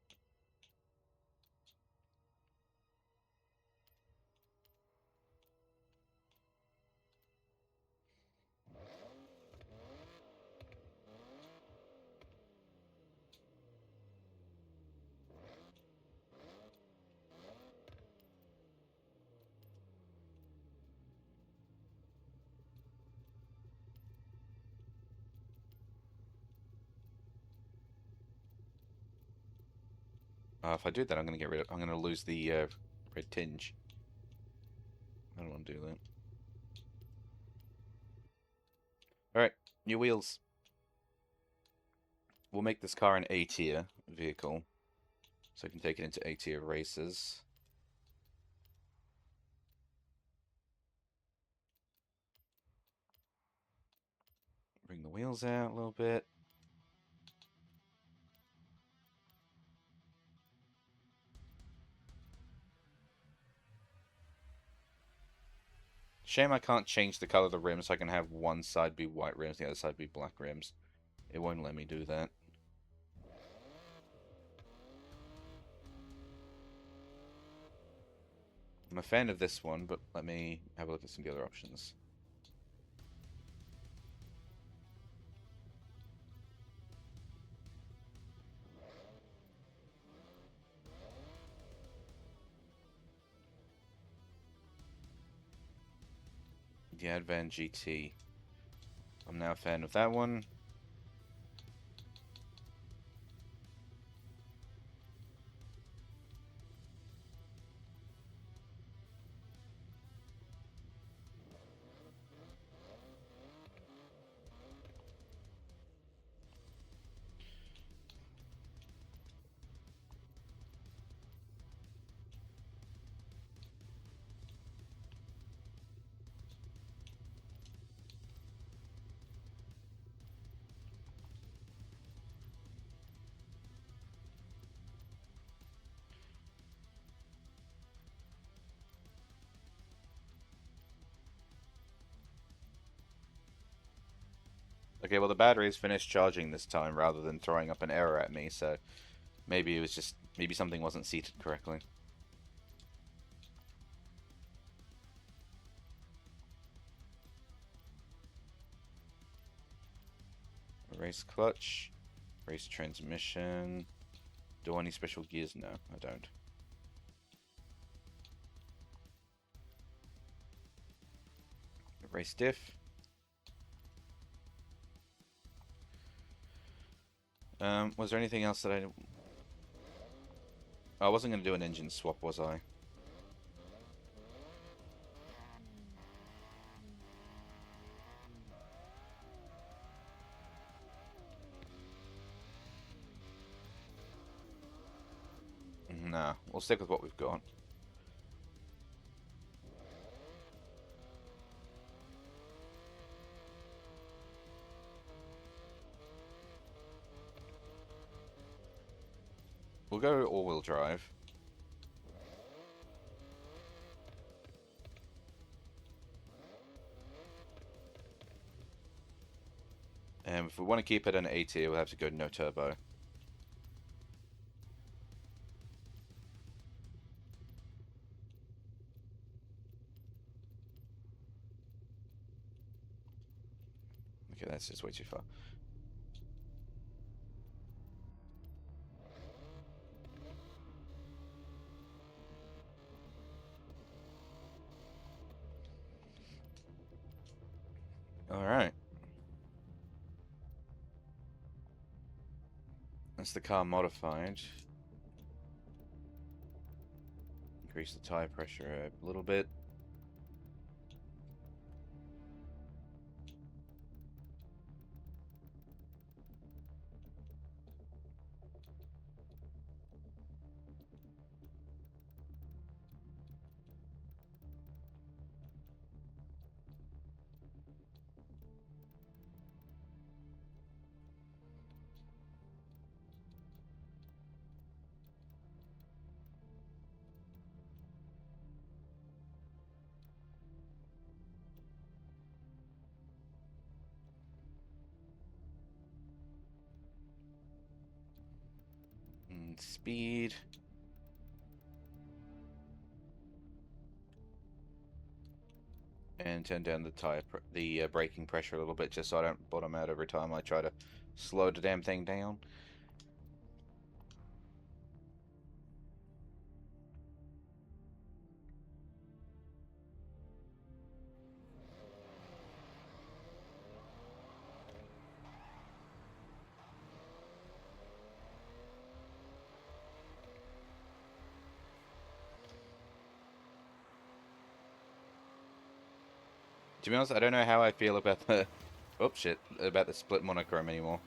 Speaker 1: If I do that, I'm gonna get rid of. I'm gonna lose the red tinge. I don't want to do that. All right, new wheels. We'll make this car an A tier vehicle, so I can take it into A tier races. Bring the wheels out a little bit. Shame I can't change the color of the rims so I can have one side be white rims, the other side be black rims. It won't let me do that. I'm a fan of this one, but let me have a look at some of the other options. The Advan GT. I'm now a fan of that one. Okay, well the battery's finished charging this time rather than throwing up an error at me, so maybe it was just, maybe something wasn't seated correctly. Race clutch, race transmission. Do I want any special gears? No, I don't. Race diff. Was there anything else that I wasn't going to do an engine swap, was I? Nah, we'll stick with what we've got. We'll go all-wheel drive. If we want to keep it an A tier, we'll have to go no turbo. Okay, that's just way too far. Alright. That's the car modified. Increase the tire pressure a little bit. And speed. And turn down the braking pressure a little bit, just so I don't bottom out every time I try to slow the damn thing down. To be honest, I don't know how I feel about the... Oh, shit. About the split monochrome anymore.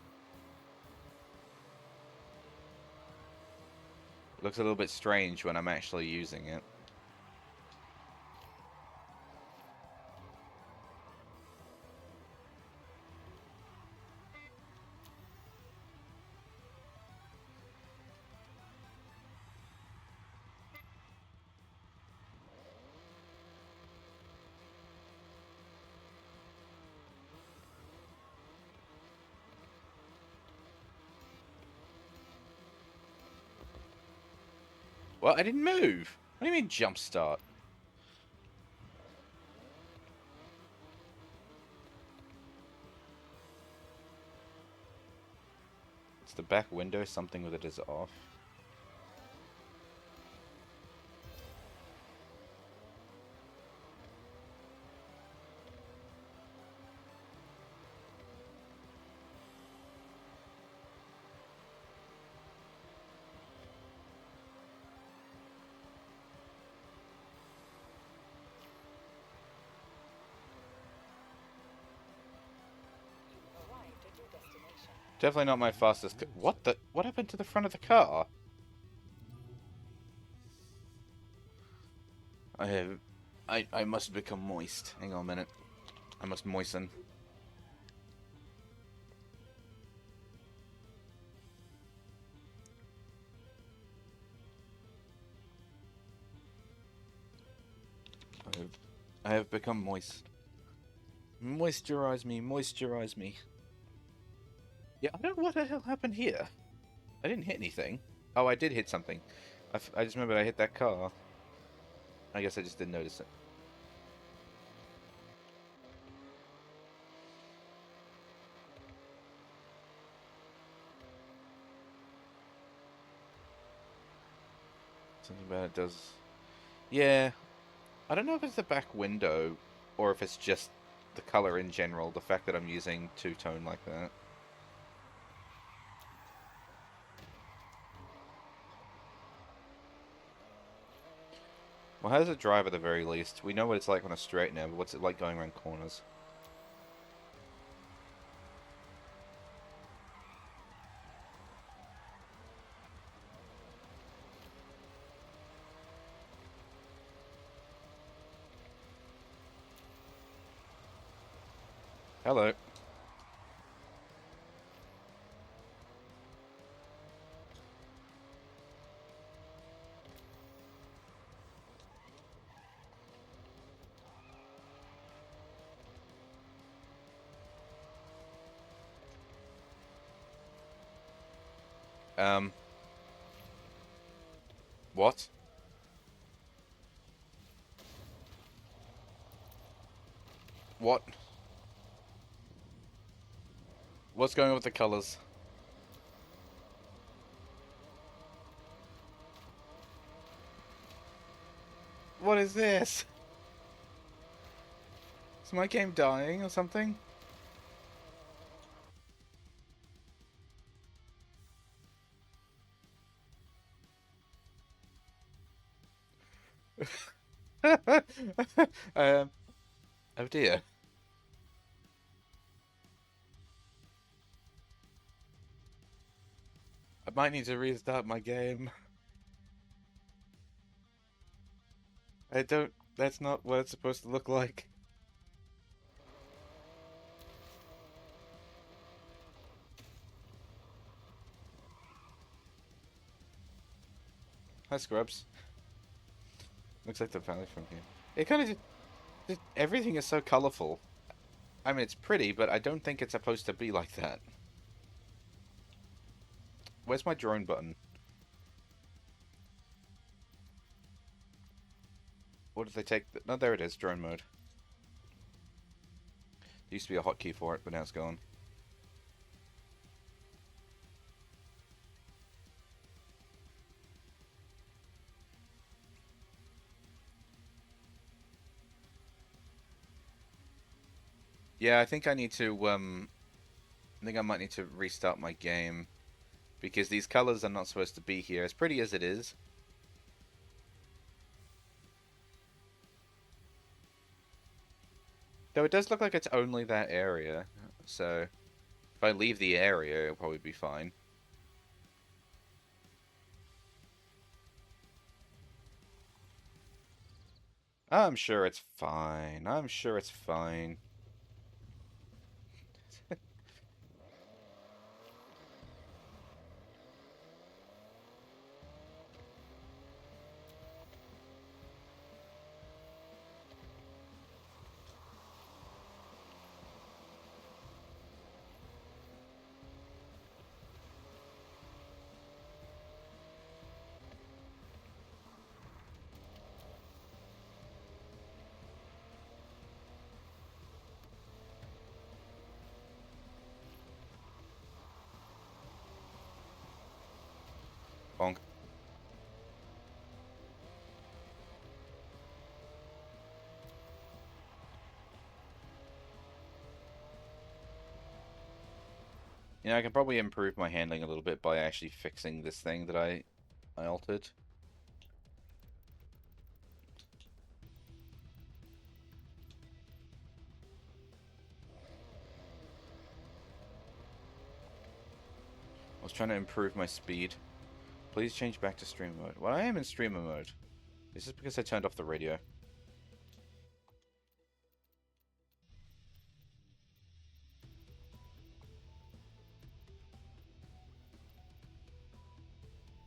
Speaker 1: It looks a little bit strange when I'm actually using it. Well, I didn't move. What do you mean jump start? It's the back window, something with it is off.
Speaker 2: You've arrived at your destination.
Speaker 1: Definitely not my fastest... What the... What happened to the front of the car? I have... I must become moist. Hang on a minute. I must moisten. I have become moist. Moisturize me, moisturize me. Yeah, I don't know what the hell happened here. I didn't hit anything. Oh, I did hit something. I just remembered I hit that car. I guess I just didn't notice it. Something about it does... Yeah. I don't know if it's the back window, or if it's just the color in general, the fact that I'm using two-tone like that. Well, how does it drive at the very least? We know what it's like on a straight now, but what's it like going around corners? Hello. What? What? What's going on with the colors? What is this? Is my game dying or something? um, oh dear. I might need to restart my game. I don't... That's not what it's supposed to look like. Hi, Scrubs. Looks like the valley from here. It kind of just... Everything is so colorful. I mean, it's pretty, but I don't think it's supposed to be like that. Where's my drone button? What did they take? No, there it is, drone mode. There used to be a hotkey for it, but now it's gone. Yeah, I think I need to, I think I might need to restart my game. Because these colors are not supposed to be here, as pretty as it is. Though it does look like it's only that area, so if I leave the area, it'll probably be fine. I'm sure it's fine. I'm sure it's fine. Bonk. You know, I can probably improve my handling a little bit by actually fixing this thing that I altered. I was trying to improve my speed. Please change back to streamer mode. Well, I am in streamer mode. This is because I turned off the radio.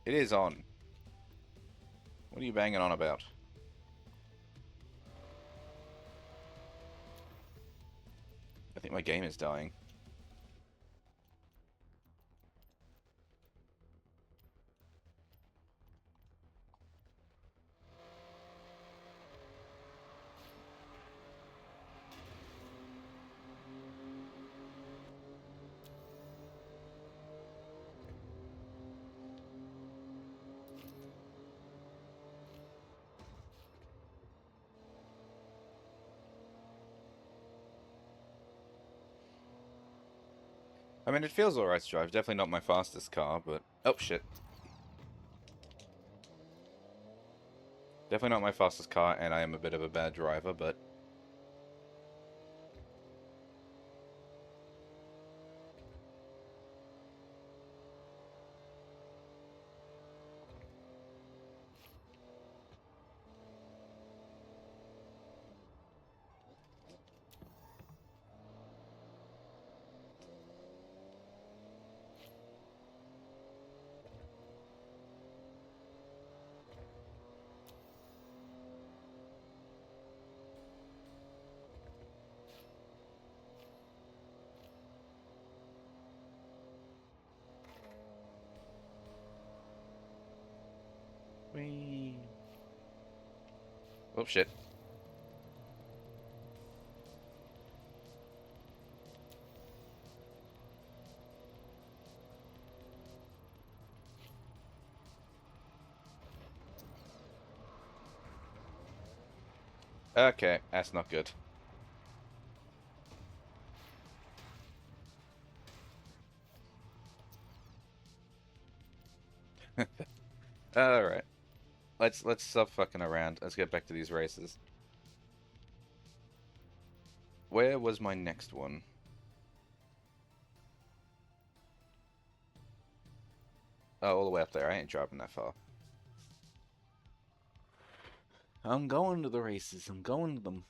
Speaker 1: It is on. What are you banging on about? I think my game is dying. I mean, it feels alright to drive. Definitely not my fastest car, but... Oh, shit. Definitely not my fastest car, and I am a bit of a bad driver, but... Whee. Oh, shit. Okay, that's not good. Alright. Let's stop fucking around. Let's get back to these races. Where was my next one? Oh, all the way up there. I ain't driving that far. I'm going to the races. I'm going to them.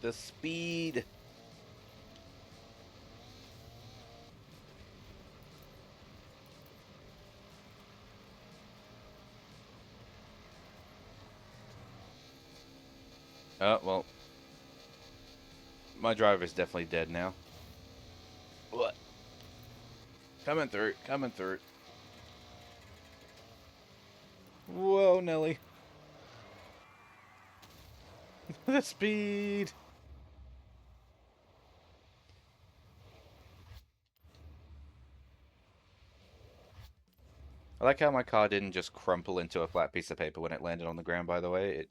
Speaker 1: The speed. Oh, well. My driver's definitely dead now. What? Coming through. Coming through. Oh, Nelly. The speed. I like how my car didn't just crumple into a flat piece of paper when it landed on the ground, by the way.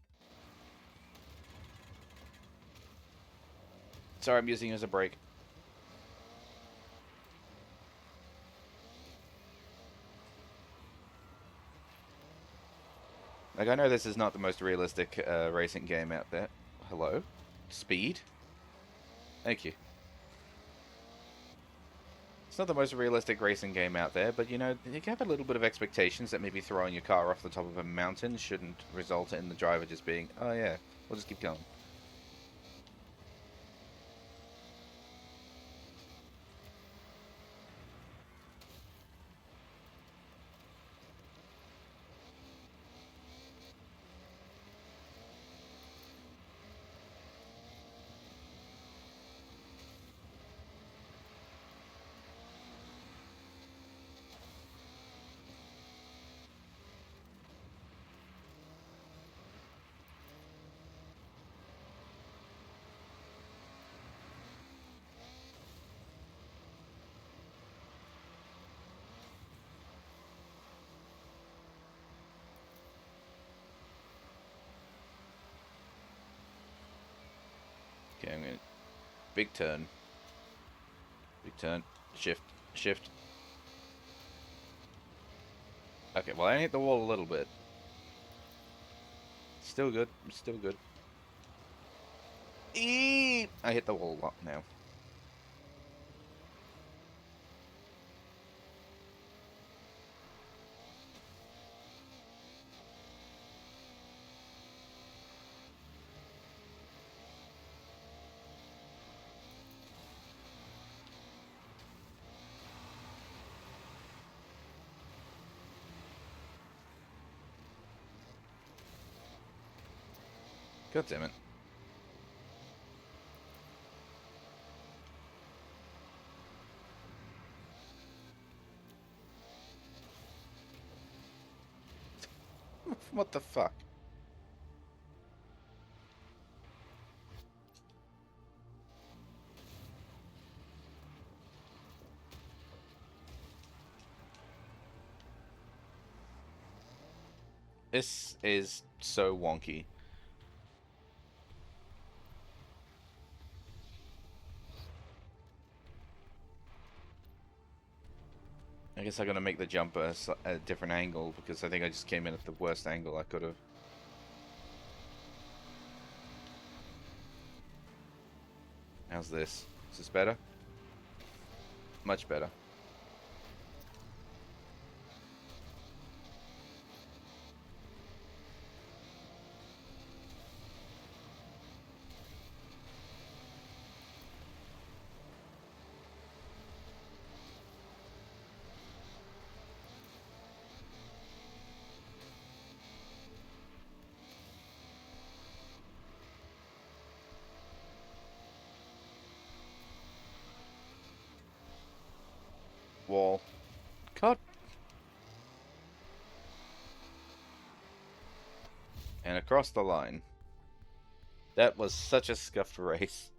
Speaker 1: Sorry, I'm using it as a brake. Like, I know this is not the most realistic racing game out there. Hello? Speed? Thank you. It's not the most realistic racing game out there, but you know, you can have a little bit of expectations that maybe throwing your car off the top of a mountain shouldn't result in the driver just being, oh yeah, we'll just keep going. Okay, I'm gonna... Big turn. Big turn. Shift. Shift. Okay, well I hit the wall a little bit. Still good. Still good. Eee! I hit the wall a lot now. God damn it. What the fuck? This is so wonky. I guess I'm gonna make the jump a different angle because I think I just came in at the worst angle I could have. How's this? Is this better? Much better. Wall. Cut. And across the line. That was such a scuffed race.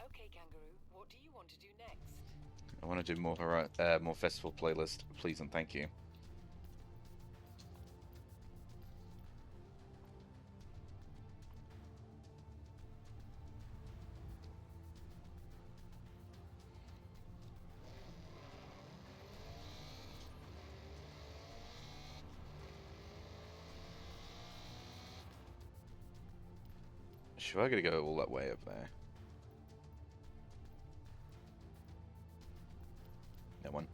Speaker 2: Okay, Kangaroo, what do you want to do next?
Speaker 1: I want to do more festival playlist, please and thank you. Sure, I gotta go all that way up there. That one.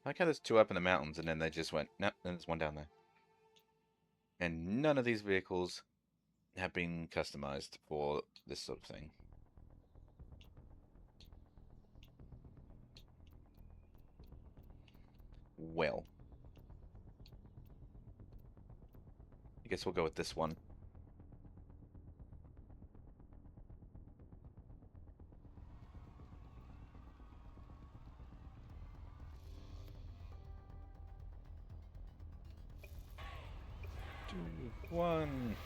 Speaker 1: I like how there's two up in the mountains, and then they just went, nope, then there's one down there. And none of these vehicles have been customized for this sort of thing. Well, I guess we'll go with this one. Two, one,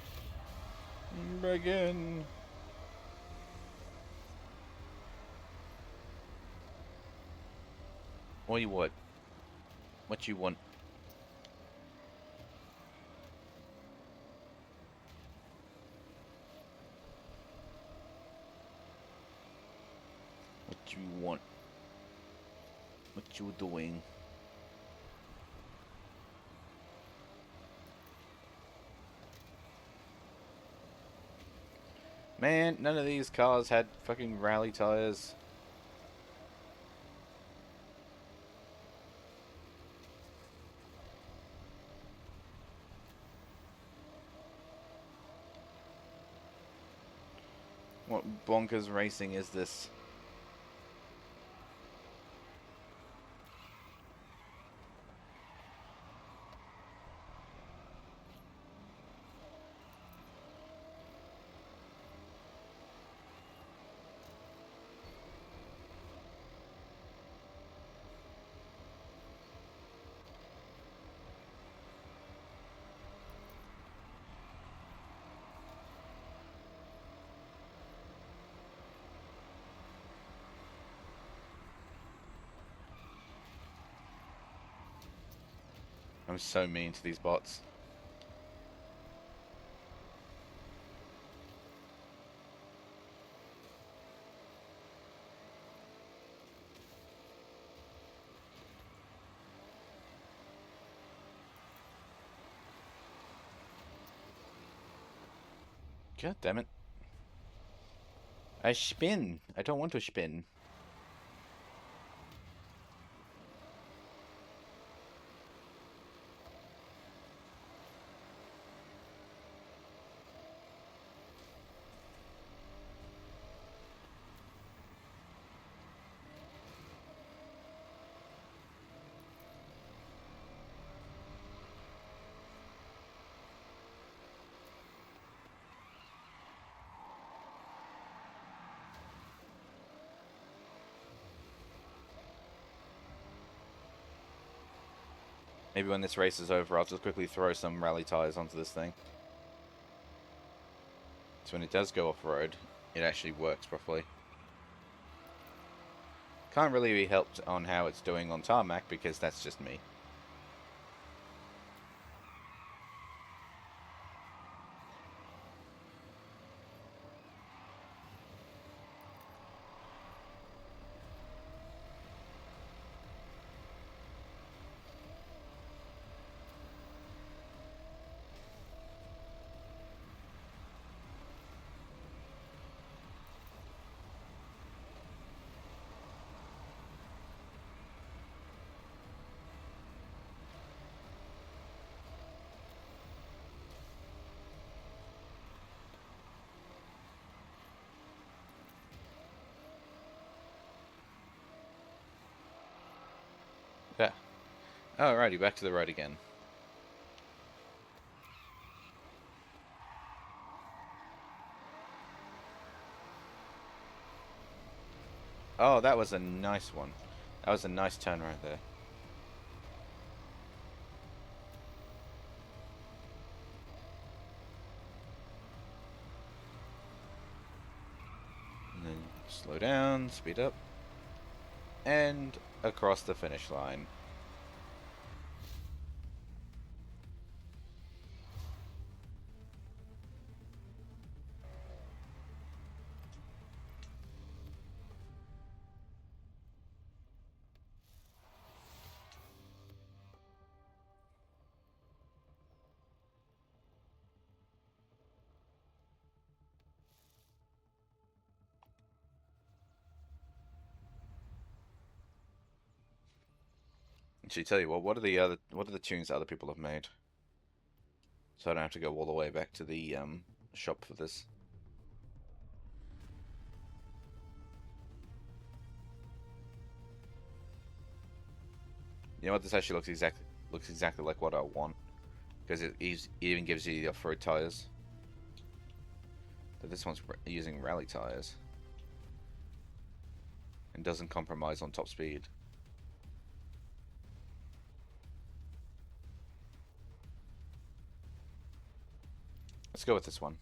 Speaker 1: begin. What you what? What you want? What you want? What you doing? Man, none of these cars had fucking rally tires. What bonkers racing is this? I'm so mean to these bots. God damn it. I spin. I don't want to spin. Maybe when this race is over, I'll just quickly throw some rally tires onto this thing. So when it does go off-road, it actually works properly. Can't really be helped on how it's doing on tarmac because that's just me. Yeah. Alrighty, back to the road again. Oh, that was a nice one. That was a nice turn right there. And then slow down, speed up, and across the finish line. Actually, tell you what are the tunes other people have made? So I don't have to go all the way back to the shop for this. You know what? This actually looks exactly like what I want, because it even gives you the off-road tires. But this one's using rally tires and doesn't compromise on top speed. Let's go with this one.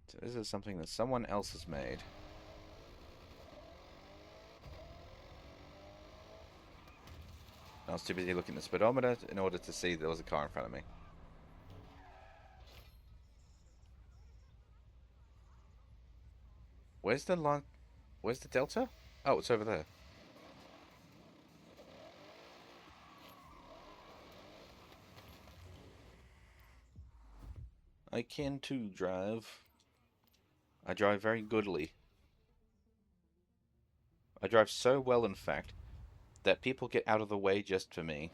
Speaker 1: So this is something that someone else has made. I was too busy looking at the speedometer in order to see there was a car in front of me. Where's the line? Where's the Delta? Oh, it's over there. I can too drive. I drive very goodly. I drive so well, in fact, that people get out of the way just for me.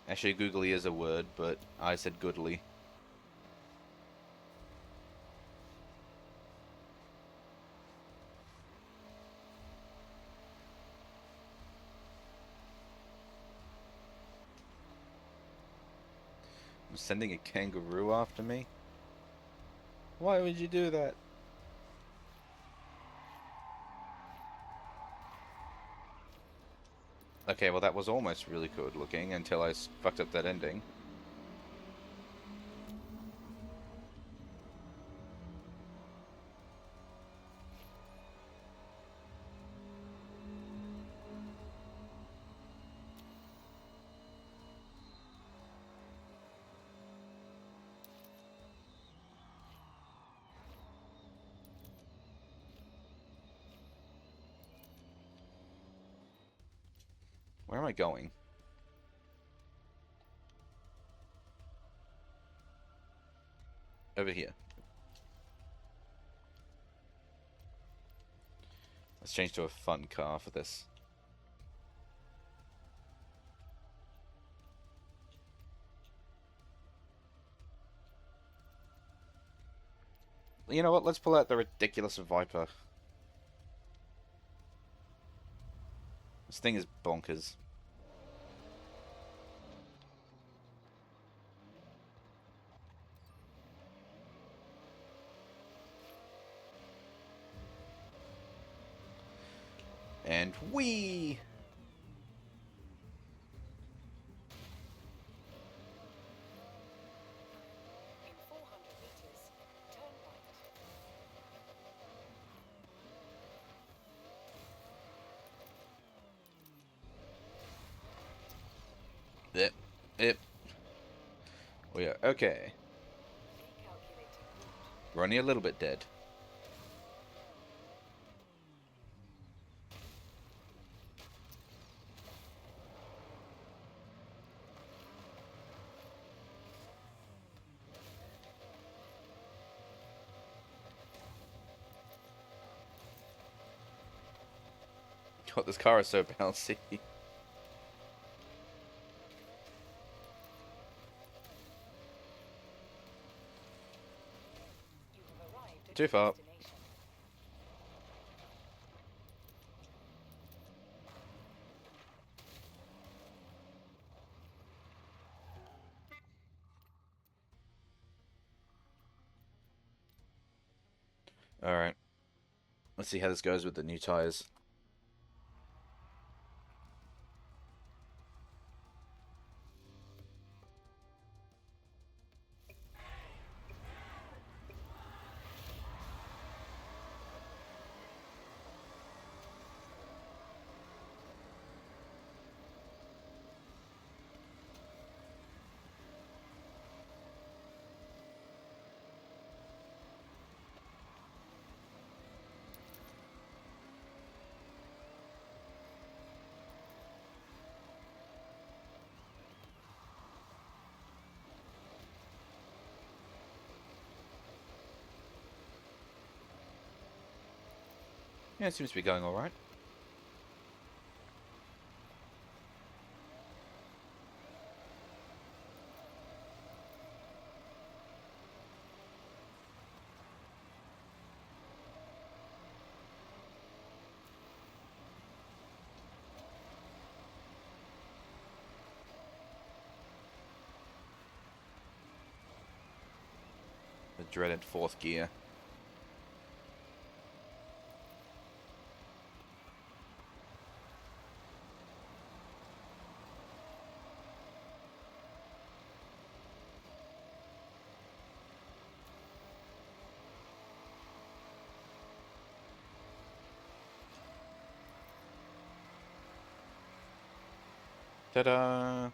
Speaker 1: Actually, googly is a word, but I said goodly. I'm sending a kangaroo after me? Why would you do that? Okay, well that was almost really good looking until I fucked up that ending. Where am I going? Over here. Let's change to a fun car for this. You know what? Let's pull out the ridiculous Viper. This thing is bonkers. And whee!
Speaker 2: In 400 meters, turn right.
Speaker 1: Yep. Yep. We are okay.
Speaker 2: Recalculating route.
Speaker 1: We're only a little bit dead. God, this car is so bouncy.
Speaker 2: You have arrived at
Speaker 1: Too
Speaker 2: your
Speaker 1: far.
Speaker 2: destination.
Speaker 1: Alright. Let's see how this goes with the new tires. Yeah, it seems to be going alright. The dreaded fourth gear. Ta-da!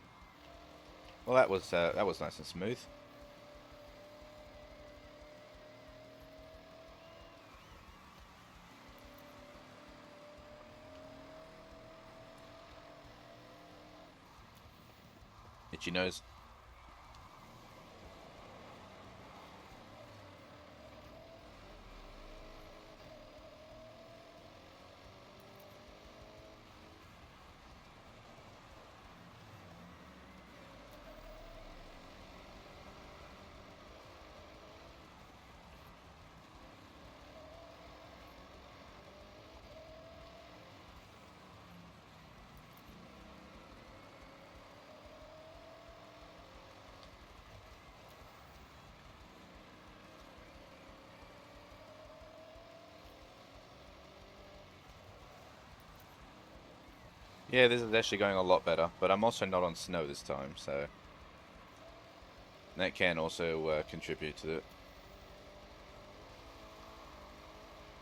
Speaker 1: Well, that was nice and smooth. Itchy nose. Yeah, this is actually going a lot better, but I'm also not on snow this time, so that can also contribute to it.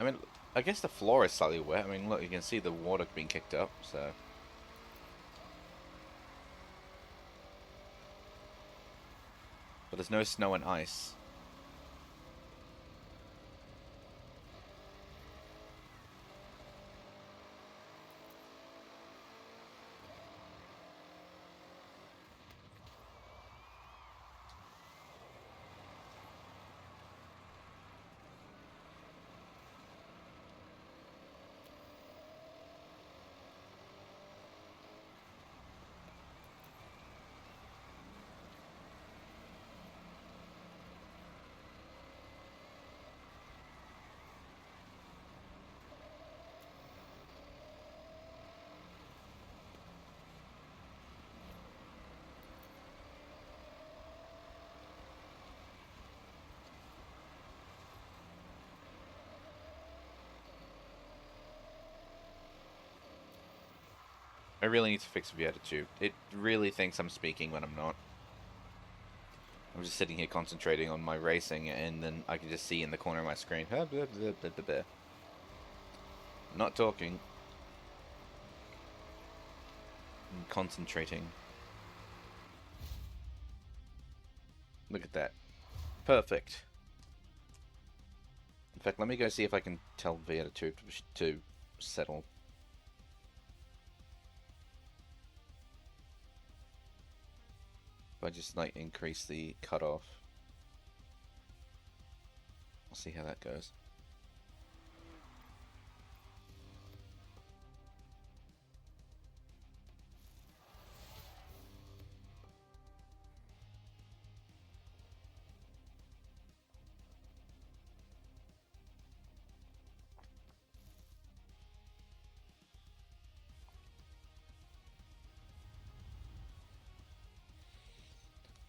Speaker 1: I mean, I guess the floor is slightly wet. I mean, look, you can see the water being kicked up, so... But there's no snow and ice. I really need to fix the attitude. It really thinks I'm speaking when I'm not. I'm just sitting here concentrating on my racing, and then I can just see in the corner of my screen, not talking. I'm concentrating. Look at that. Perfect. In fact, let me go see if I can tell the attitude to settle. If I just like increase the cutoff. I'll see how that goes.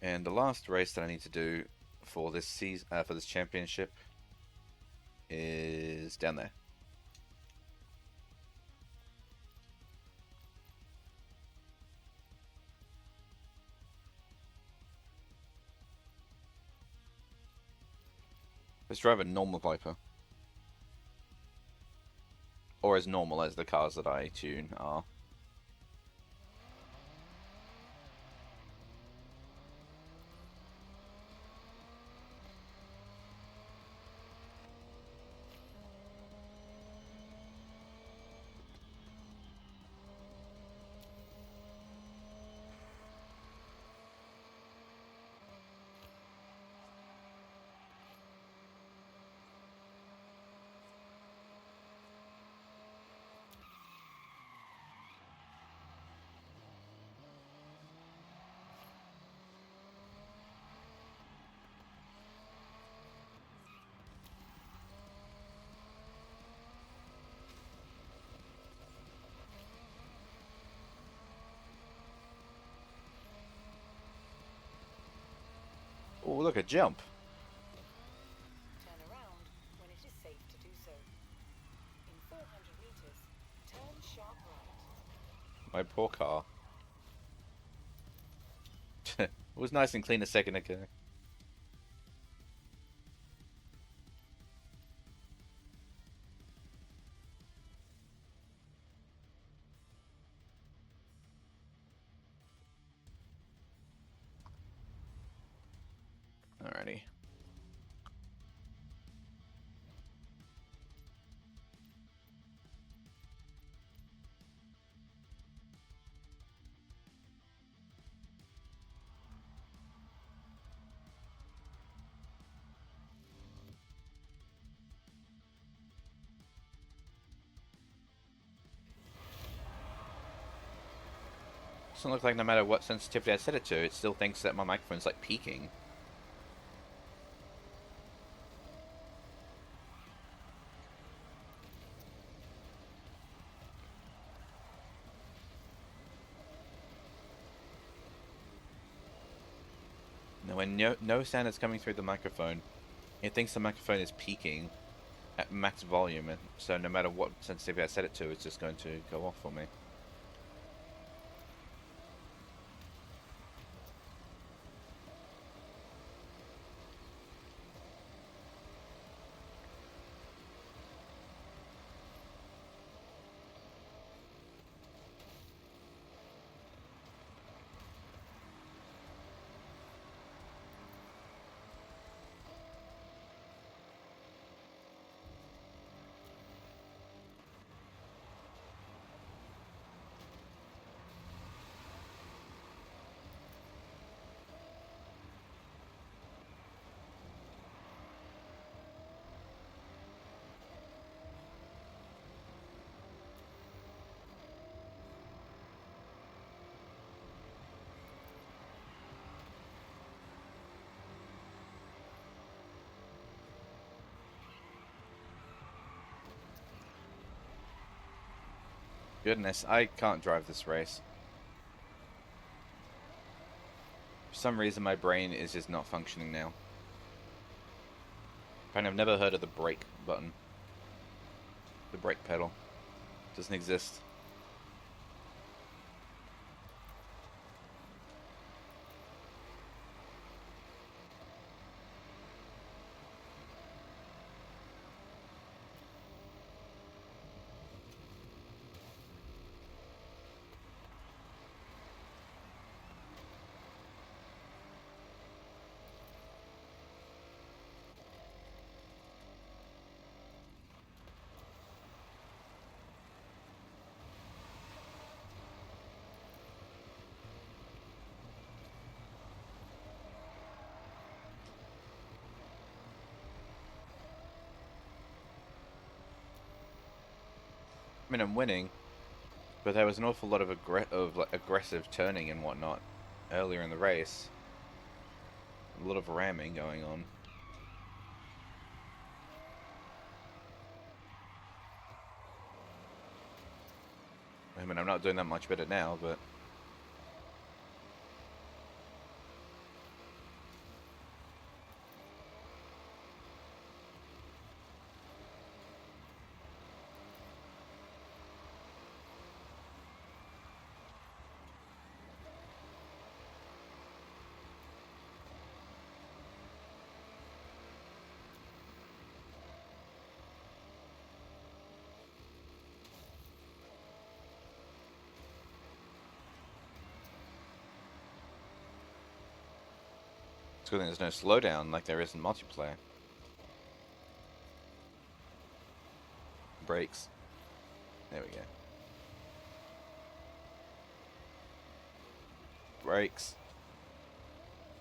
Speaker 1: And the last race that I need to do for this season, for this championship, is down there. Let's drive a normal Viper, or as normal as the cars that I tune are. Oh, look, a jump.
Speaker 2: Turn around when it is safe to do so. In 400 meters, turn sharp right.
Speaker 1: My poor car. It was nice and clean a second ago. Alrighty. Doesn't look like no matter what sensitivity I set it to, it still thinks that my microphone's like peaking. Now, when no sound is coming through the microphone, it thinks the microphone is peaking at max volume, and so no matter what sensitivity I set it to, it's just going to go off for me. Goodness, I can't drive this race. For some reason, my brain is just not functioning now. And I've never heard of the brake button. The brake pedal. Doesn't exist. I mean, I'm winning, but there was an awful lot of aggressive turning and whatnot earlier in the race. A lot of ramming going on. I mean, I'm not doing that much better now, but... It's good thing there's no slowdown like there is in multiplayer. Brakes. There we go. Brakes.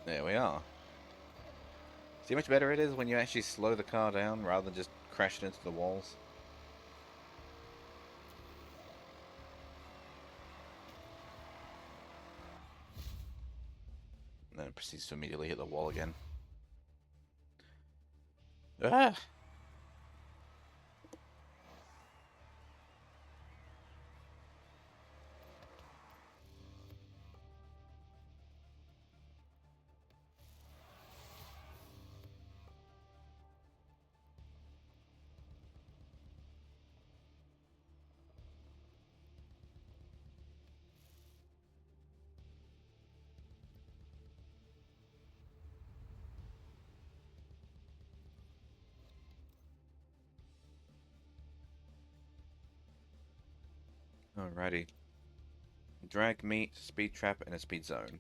Speaker 1: There we are. See how much better it is when you actually slow the car down rather than just crash it into the walls? And then it proceeds to immediately hit the wall again. Ah! Alrighty. Drag meat, speed trap, and a speed zone.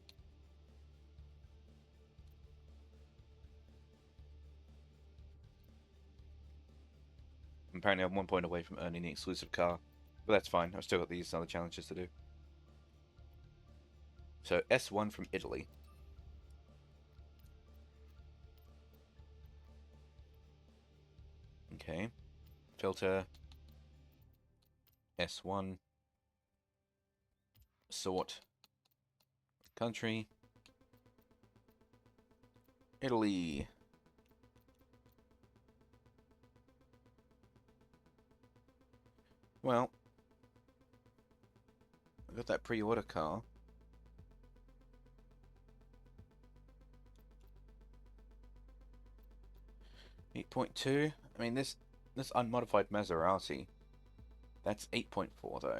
Speaker 1: Apparently I'm 1 point away from earning the exclusive car. But that's fine, I've still got these other challenges to do. So, S1 from Italy. Okay. Filter. S1. Sort. Country. Italy. Well, I got that pre-order car. 8.2. I mean, this unmodified Maserati, that's 8.4 though.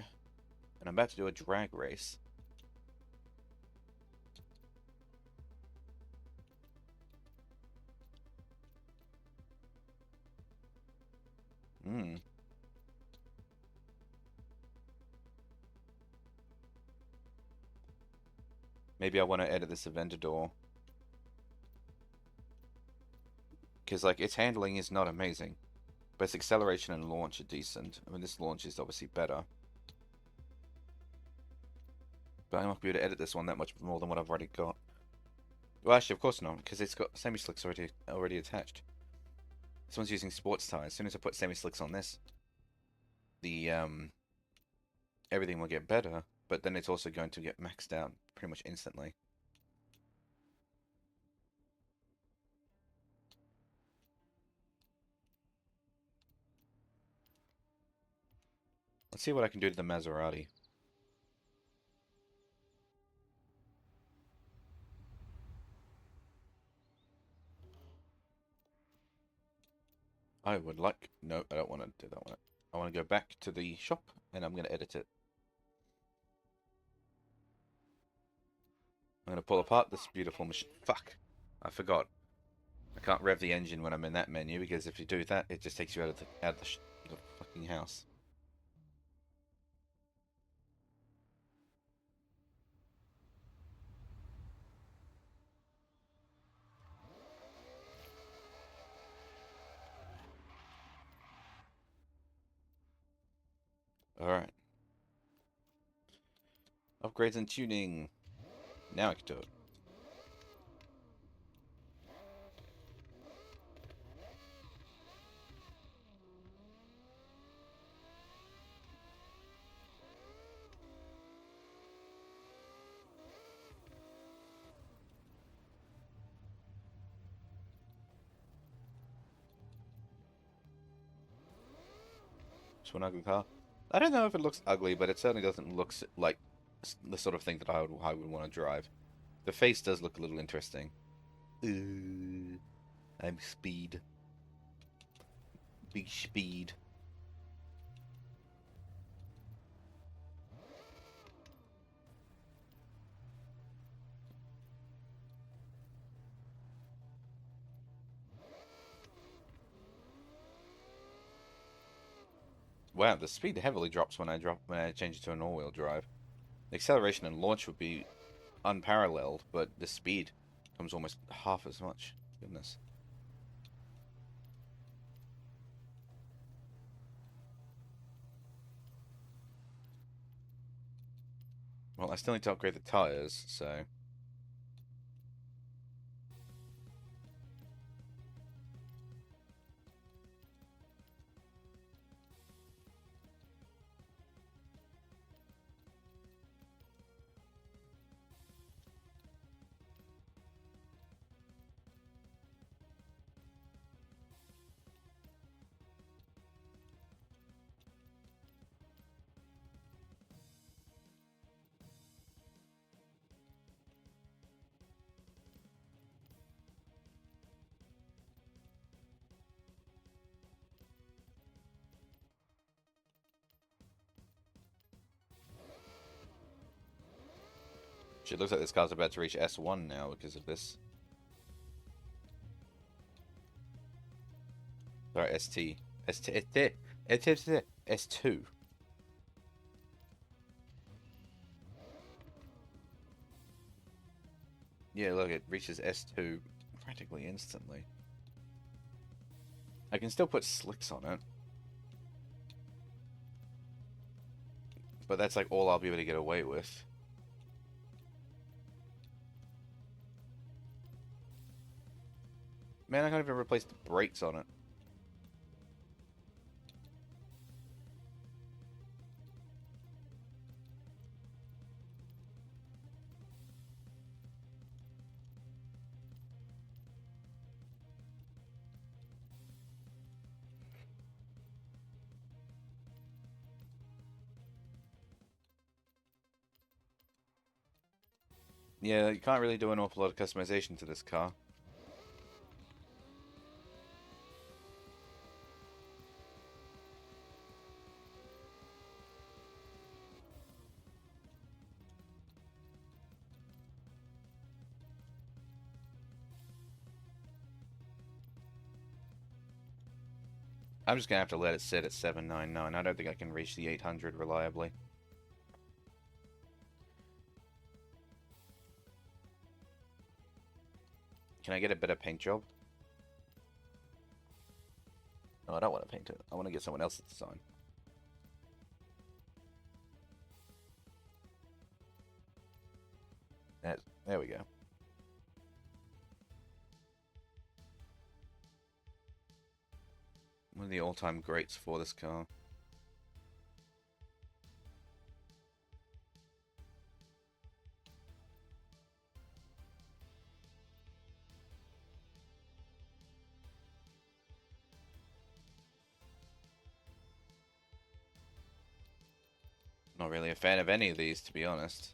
Speaker 1: And I'm about to do a drag race. Hmm. Maybe I want to edit this Aventador. Because, like, its handling is not amazing. But its acceleration and launch are decent. I mean, this launch is obviously better. But I might be able to edit this one that much more than what I've already got. Well, actually, of course not, because it's got semi-slicks already attached. This one's using sports tires. As soon as I put semi-slicks on this, the everything will get better, but then it's also going to get maxed out pretty much instantly. Let's see what I can do to the Maserati. I would like... No, I don't want to do that one. I want to go back to the shop, and I'm going to edit it. I'm going to pull apart this beautiful machine. Fuck! I forgot. I can't rev the engine when I'm in that menu, because if you do that, it just takes you out of the fucking house. Alright. Upgrades and tuning. Now I can do it. Just one ugly car. I don't know if it looks ugly, but it certainly doesn't look like the sort of thing that I would want to drive. The face does look a little interesting. I'm speed. Big speed. Wow, the speed heavily drops when I change it to an all-wheel drive. The acceleration and launch would be unparalleled, but the speed comes almost half as much. Goodness. Well, I still need to upgrade the tires, so... Shit, looks like this car's about to reach S1 now because of this. Sorry, ST. ST. ST. S2. Yeah, look, it reaches S2 practically instantly. I can still put slicks on it, but that's like all I'll be able to get away with. Man, I can't even replace the brakes on it. Yeah, you can't really do an awful lot of customization to this car. I'm just gonna have to let it sit at 799. I don't think I can reach the 800 reliably. Can I get a better paint job? No, I don't want to paint it. I want to get someone else to design. There we go. One of the all-time greats for this car. Not really a fan of any of these, to be honest.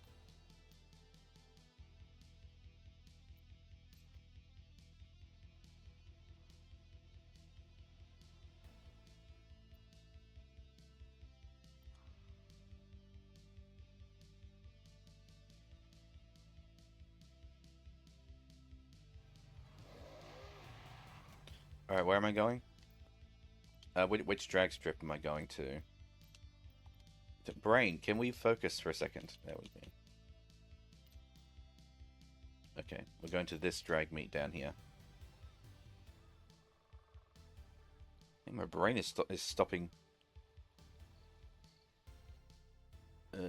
Speaker 1: Alright, where am I going? Which drag strip am I going to? Brain, can we focus for a second? There we go. Okay, we're going to this drag meet down here. I think my brain is stopping. My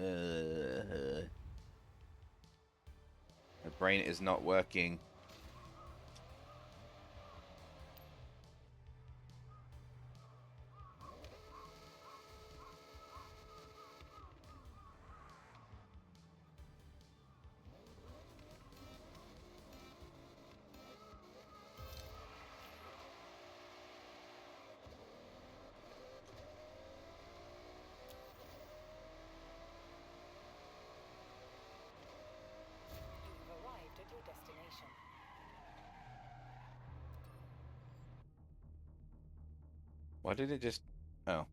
Speaker 1: brain is not working.
Speaker 2: You've arrived at your destination.
Speaker 1: Why did it just... Oh.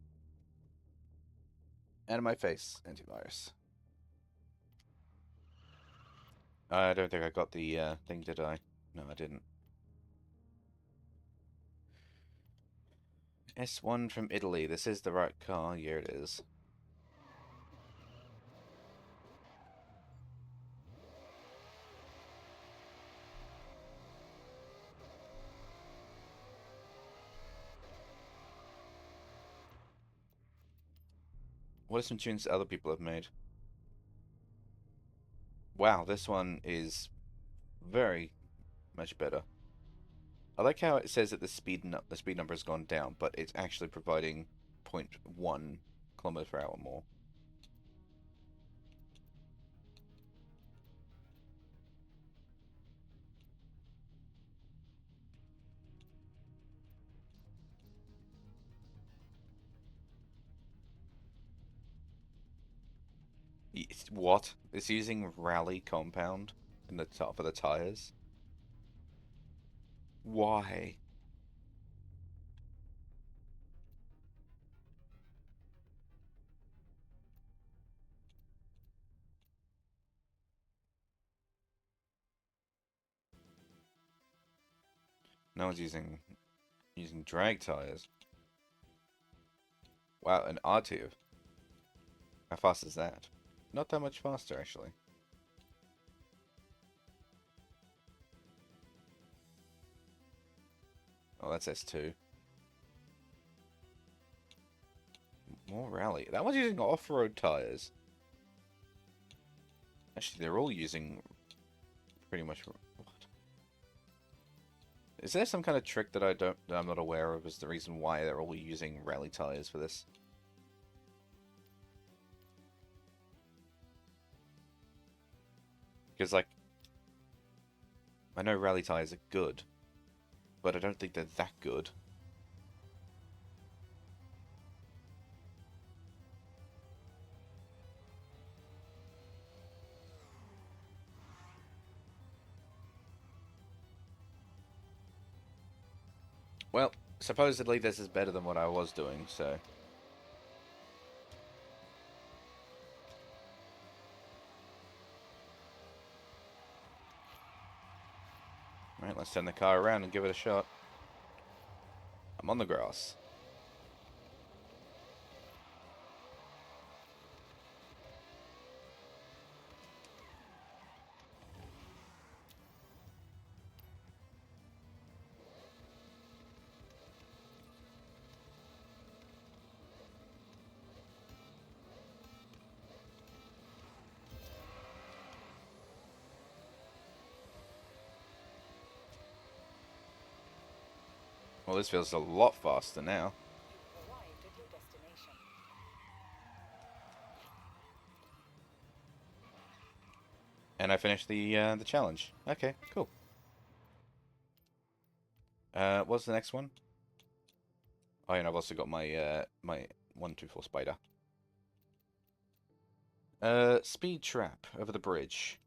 Speaker 1: Out of my face, antivirus. I don't think I got the thing, did I? No, I didn't. S1 from Italy. This is the right car. Here it is. What are some tunes other people have made? Wow, this one is very much better. I like how it says that the speed number has gone down, but it's actually providing 0.1 kilometers per hour more. What? It's using rally compound in the top of the tires? Why? No one's using drag tires. Wow, an R2. How fast is that? Not that much faster, actually. Oh, that's S2. More rally. That one's using off-road tires. Actually, they're all using pretty much. What? Is there some kind of trick that I'm not aware of as the reason why they're all using rally tires for this? Because like, I know rally tires are good, but I don't think they're that good. Well, supposedly this is better than what I was doing, so... Right, let's turn the car around and give it a shot. I'm on the grass. Well, this feels a lot faster now.
Speaker 2: You've arrived at your destination.
Speaker 1: And I finished the challenge. Okay, cool. What's the next one? Oh, and I've also got my my 124 Spider. Speed trap over the bridge.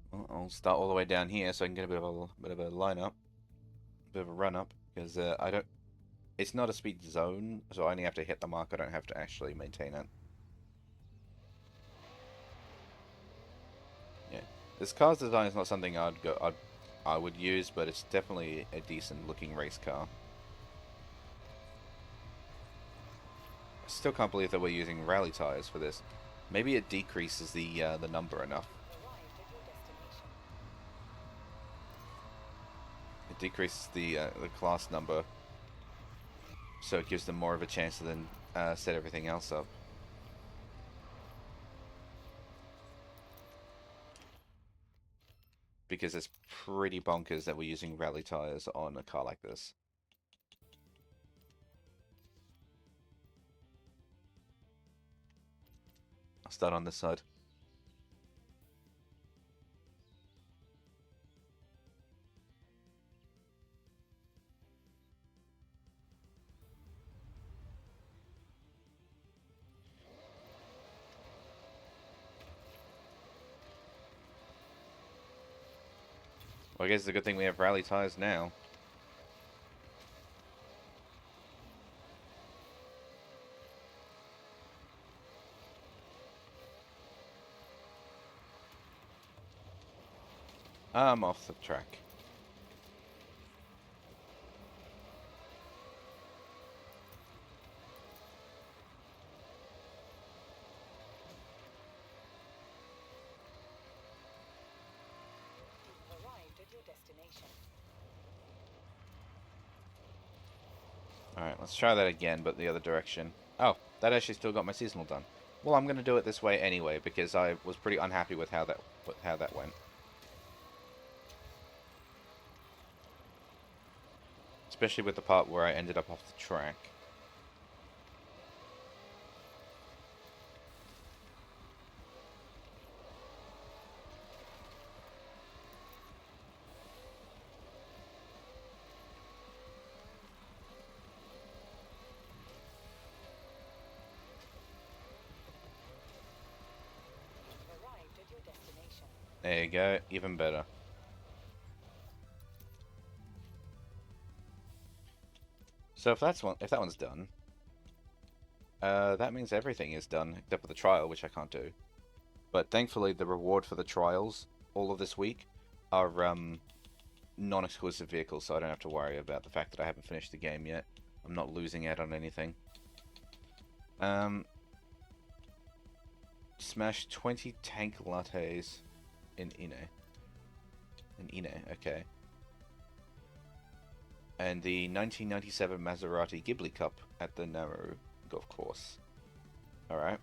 Speaker 1: Well, I'll start all the way down here so I can get a bit of a lineup, bit of a run up, because I don't. It's not a speed zone, so I only have to hit the mark. I don't have to actually maintain it. Yeah, this car's design is not something I would use, but it's definitely a decent looking race car. I still can't believe that we're using rally tires for this. Maybe it decreases the number enough.
Speaker 2: You've arrived at your destination.
Speaker 1: It decreases the class number, so it gives them more of a chance to then set everything else up. Because it's pretty bonkers that we're using rally tires on a car like this. I'll start on this side. Well, I guess it's a good thing we have rally tires now. I'm off the track.
Speaker 2: You've arrived at your destination.
Speaker 1: Alright, let's try that again, but the other direction. Oh, that actually still got my seasonal done. Well, I'm going to do it this way anyway, because I was pretty unhappy with how that went. Especially with the part where I ended up off the track.
Speaker 2: You've arrived at your destination.
Speaker 1: There you go, even better. So if that one's done, that means everything is done except for the trial, which I can't do. But thankfully, the reward for the trials all of this week are non-exclusive vehicles, so I don't have to worry about the fact that I haven't finished the game yet. I'm not losing out on anything. Smash 20 tank lattes in Ine. In Ine, okay. And the 1997 Maserati Ghibli Cup at the Narrow Golf Course. Alright.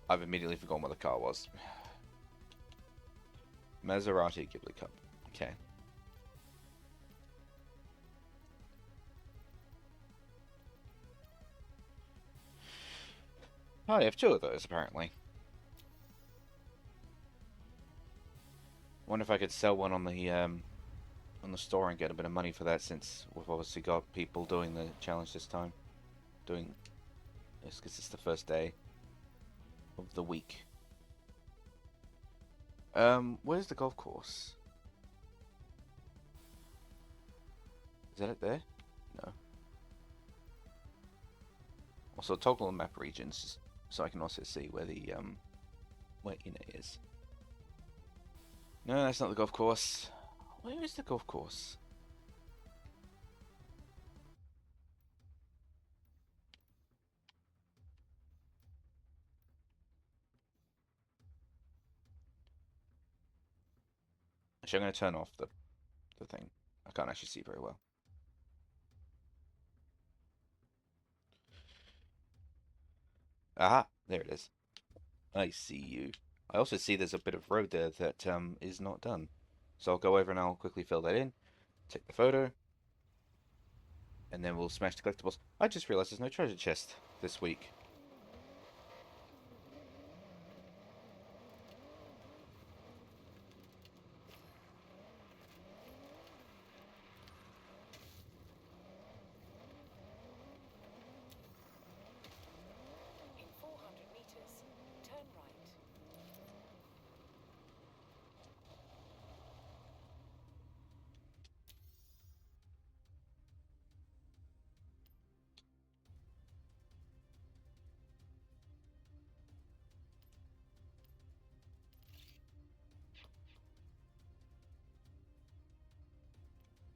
Speaker 1: I've immediately forgotten what the car was. Maserati Ghibli Cup. Okay. Oh, you have two of those, apparently. Wonder if I could sell one on the store and get a bit of money for that, since we've obviously got people doing the challenge this time. Doing this because it's the first day of the week. Where's the golf course? Is that it there? No. Also toggle on map regions so I can also see where the where Ine is. No, that's not the golf course. Where is the golf course? Actually, I'm going to turn off the thing. I can't actually see very well. Aha! There it is. I see you. I also see there's a bit of road there that is not done. So I'll go over and I'll quickly fill that in, take the photo, and then we'll smash the collectibles. I just realized there's no treasure chest this week.
Speaker 2: In 400 meters, turn right.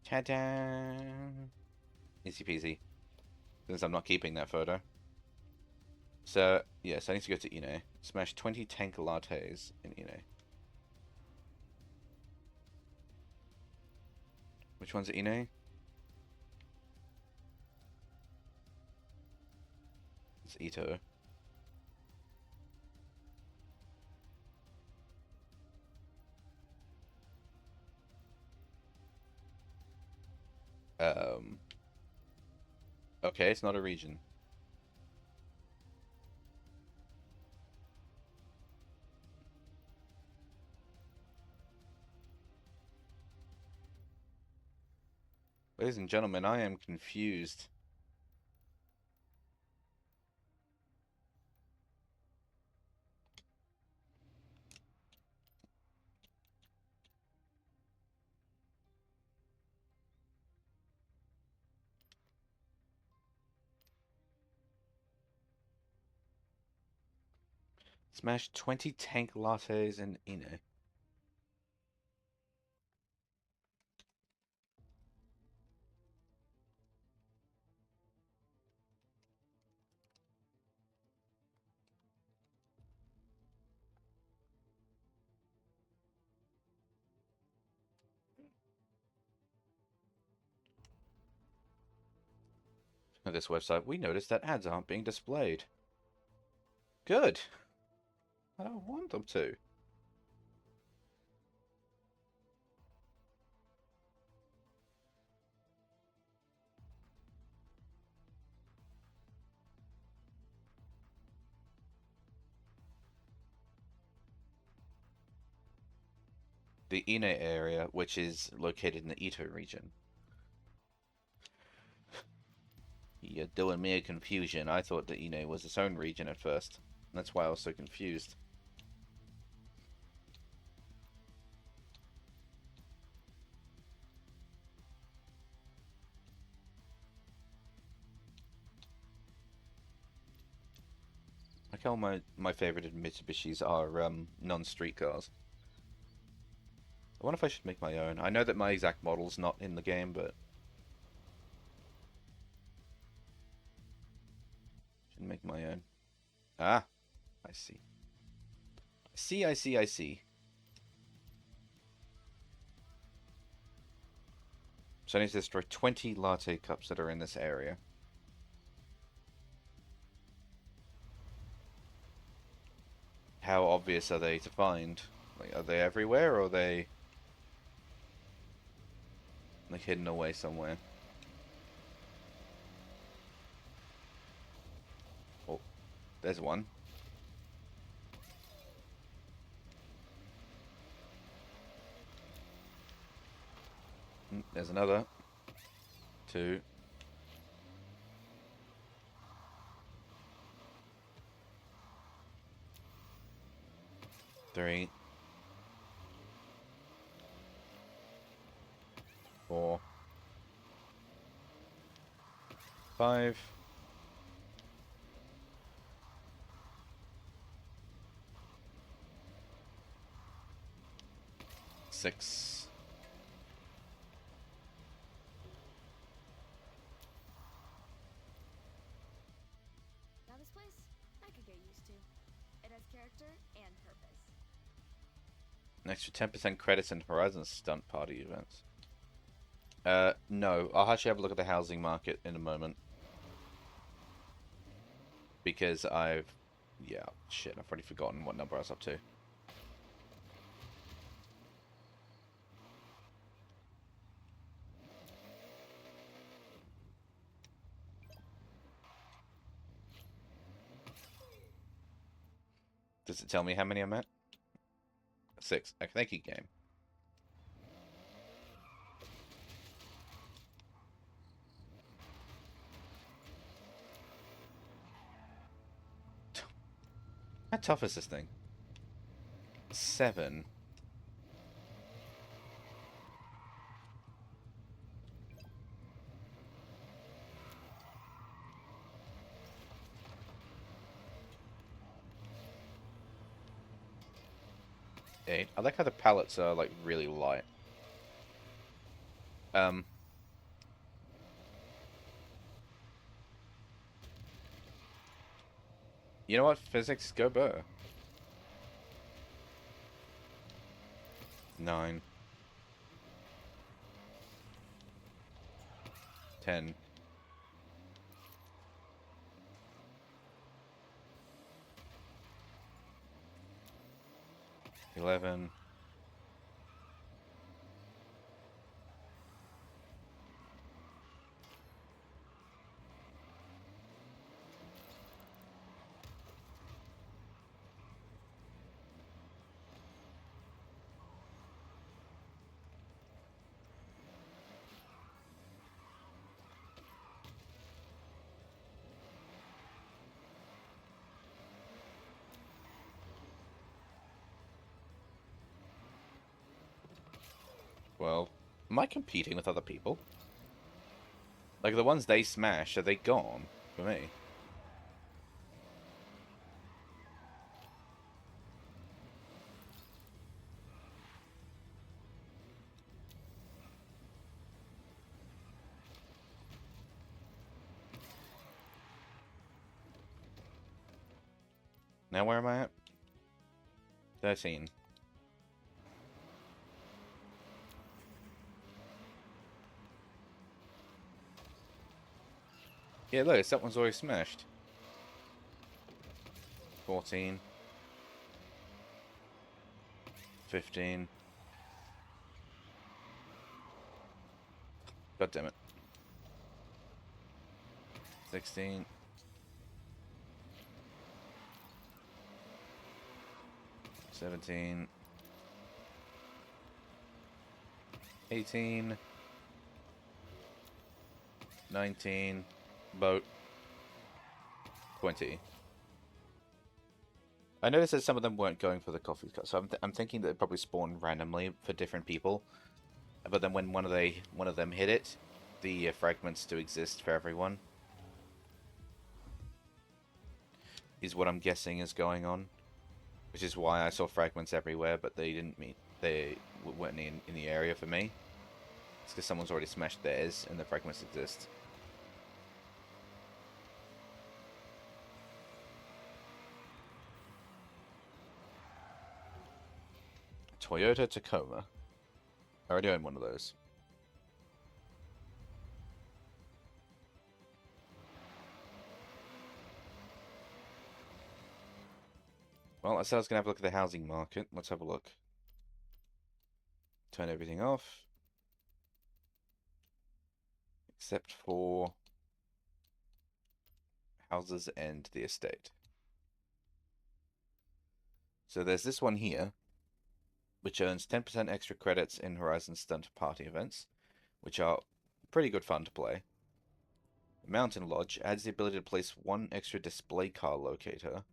Speaker 1: Ta-da! Easy peasy. Since I'm not keeping that photo. So, yes, I need to go to Ine. Smash 20 tank lattes in Ine. Which one's at Ine? It's Ito. Um, okay, it's not a region. Ladies and gentlemen, I am confused. Smash 20 tank lattes in Ine. At this website, we noticed that ads aren't being displayed. Good. I don't want them to. The Ine area, which is located in the Ito region. You're doing me a confusion. I thought that Ine was its own region at first. That's why I was so confused. Like how my favorite Mitsubishis are non-street cars. I wonder if I should make my own. I know that my exact model's not in the game, but should make my own. Ah, I see. I see. So I need to destroy 20 latte cups that are in this area. How obvious are they to find? Like, are they everywhere, or are they like hidden away somewhere? Oh, there's one. There's another. 2. 3. 4. 5. 6.
Speaker 4: Now this place, I could get used to. It has character and purpose.
Speaker 1: An extra 10% credits in Horizon stunt party events. No. I'll actually have a look at the housing market in a moment. Because yeah, shit, I've already forgotten what number I was up to. Does it tell me how many I'm at? 6. Okay, thank you, game. How tough is this thing? 7. I like how the pallets are like really light. You know what? Physics, go burr. 9. 10. 11. 12. Am I competing with other people? Like, the ones they smash, are they gone for me? Now where am I at? 13. Yeah, look, that one's already smashed. 14. 15. God damn it. 16. 17. 18. 19. Boat. 20. I noticed that some of them weren't going for the coffee cup, so I'm thinking that it probably spawned randomly for different people. But then when one of them hit it, the fragments do exist for everyone. Is what I'm guessing is going on, which is why I saw fragments everywhere, but they weren't in the area for me. It's because someone's already smashed theirs, and the fragments exist. Toyota Tacoma. I already own one of those. Well, I said I was going to have a look at the housing market. Let's have a look. Turn everything off. Except for houses and the estate. So there's this one here, which earns 10% extra credits in Horizon Stunt party events, which are pretty good fun to play. Mountain Lodge adds the ability to place one extra display car locator,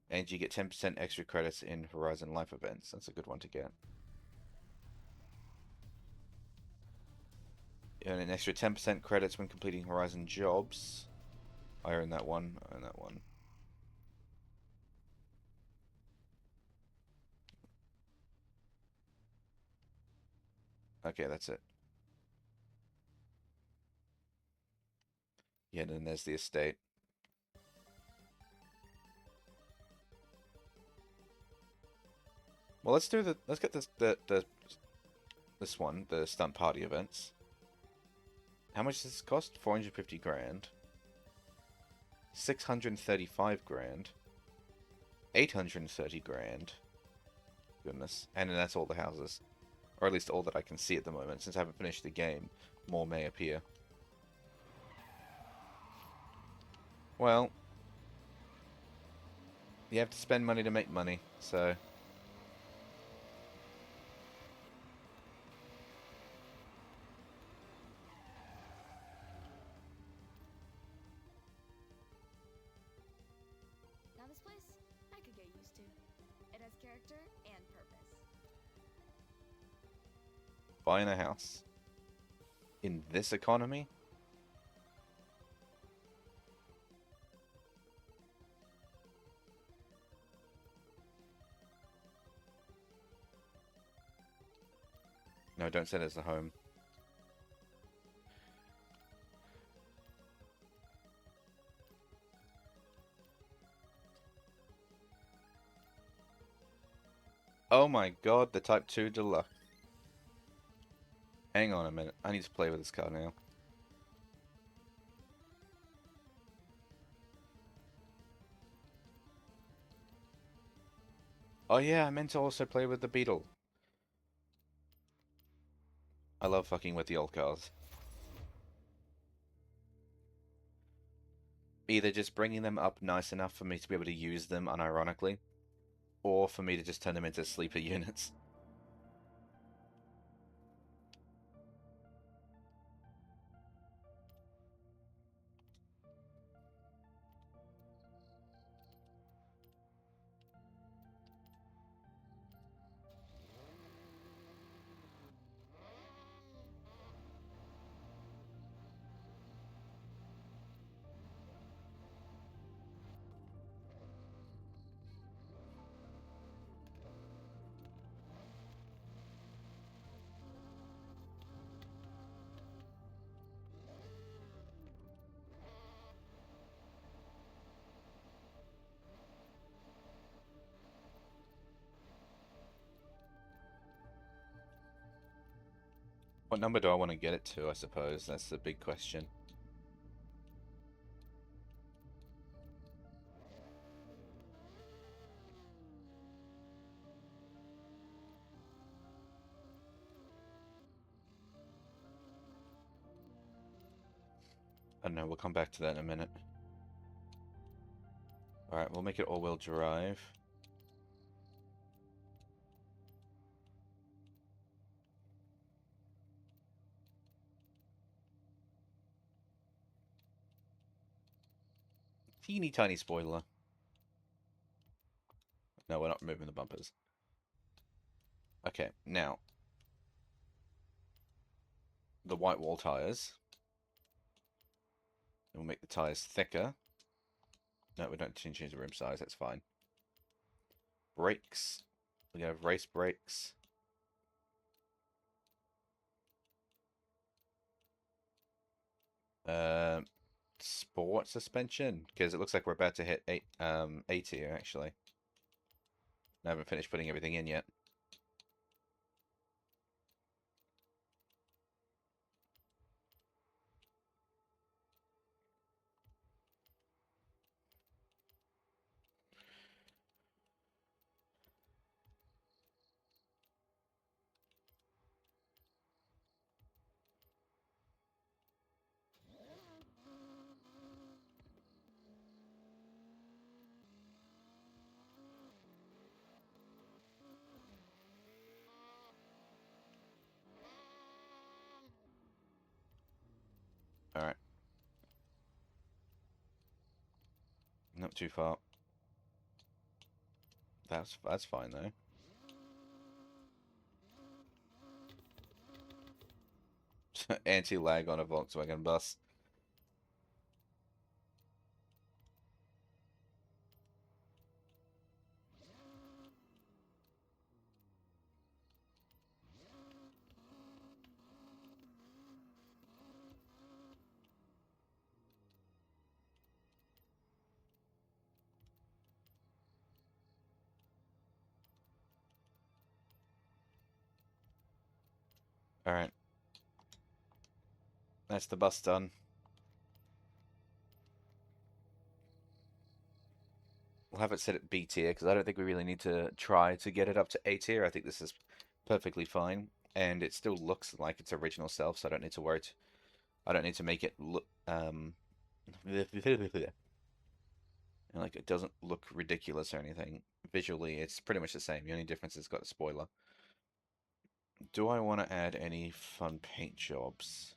Speaker 1: and you get 10% extra credits in Horizon Life events. That's a good one to get. You earn an extra 10% credits when completing Horizon jobs. I earn that one. I earn that one. Okay, that's it. Yeah, then there's the estate. Well, let's get this one, the stunt party events. How much does this cost? 450 grand. 635 grand. 830 grand. Goodness. And then that's all the houses. Or at least all that I can see at the moment. Since I haven't finished the game, more may appear. Well, you have to spend money to make money, so...
Speaker 4: Now this place, I could get used to. It has character and purpose.
Speaker 1: Buying a house. In this economy? No, don't set it as a home. Oh my god, the Type 2 Deluxe. Hang on a minute. I need to play with this car now. Oh yeah, I meant to also play with the Beetle. I love fucking with the old cars. Either just bringing them up nice enough for me to be able to use them unironically, or for me to just turn them into sleeper units. What number do I want to get it to, I suppose? That's the big question. I don't know, we'll come back to that in a minute. Alright, we'll make it all-wheel drive. Teeny tiny spoiler. No, we're not removing the bumpers. Okay, now. The white wall tires. And we'll make the tires thicker. No, we don't change the rim size, that's fine. Brakes. We have race brakes. Sport suspension, because it looks like we're about to hit 80 actually. I haven't finished putting everything in yet. Alright. Not too far. That's fine though. Anti-lag on a Volkswagen bus. Alright. That's the bus done. We'll have it set at B tier because I don't think we really need to try to get it up to A tier. I think this is perfectly fine, and it still looks like its original self, so I don't need to worry. I don't need to make it look like it doesn't look ridiculous or anything. Visually, it's pretty much the same. The only difference is it's got a spoiler. Do I want to add any fun paint jobs?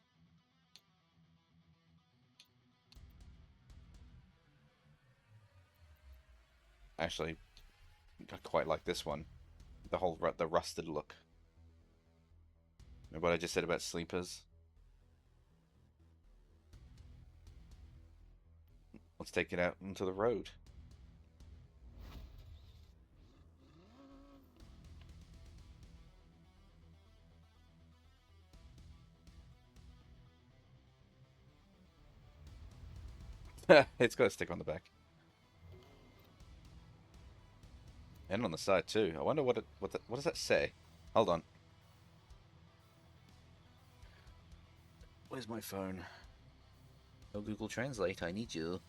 Speaker 1: Actually, I quite like this one. The rusted look. Remember what I just said about sleepers? Let's take it out into the road. It's got a stick on the back. And on the side too. I wonder what does that say? Hold on. Where's my phone? Oh, Google Translate, I need you.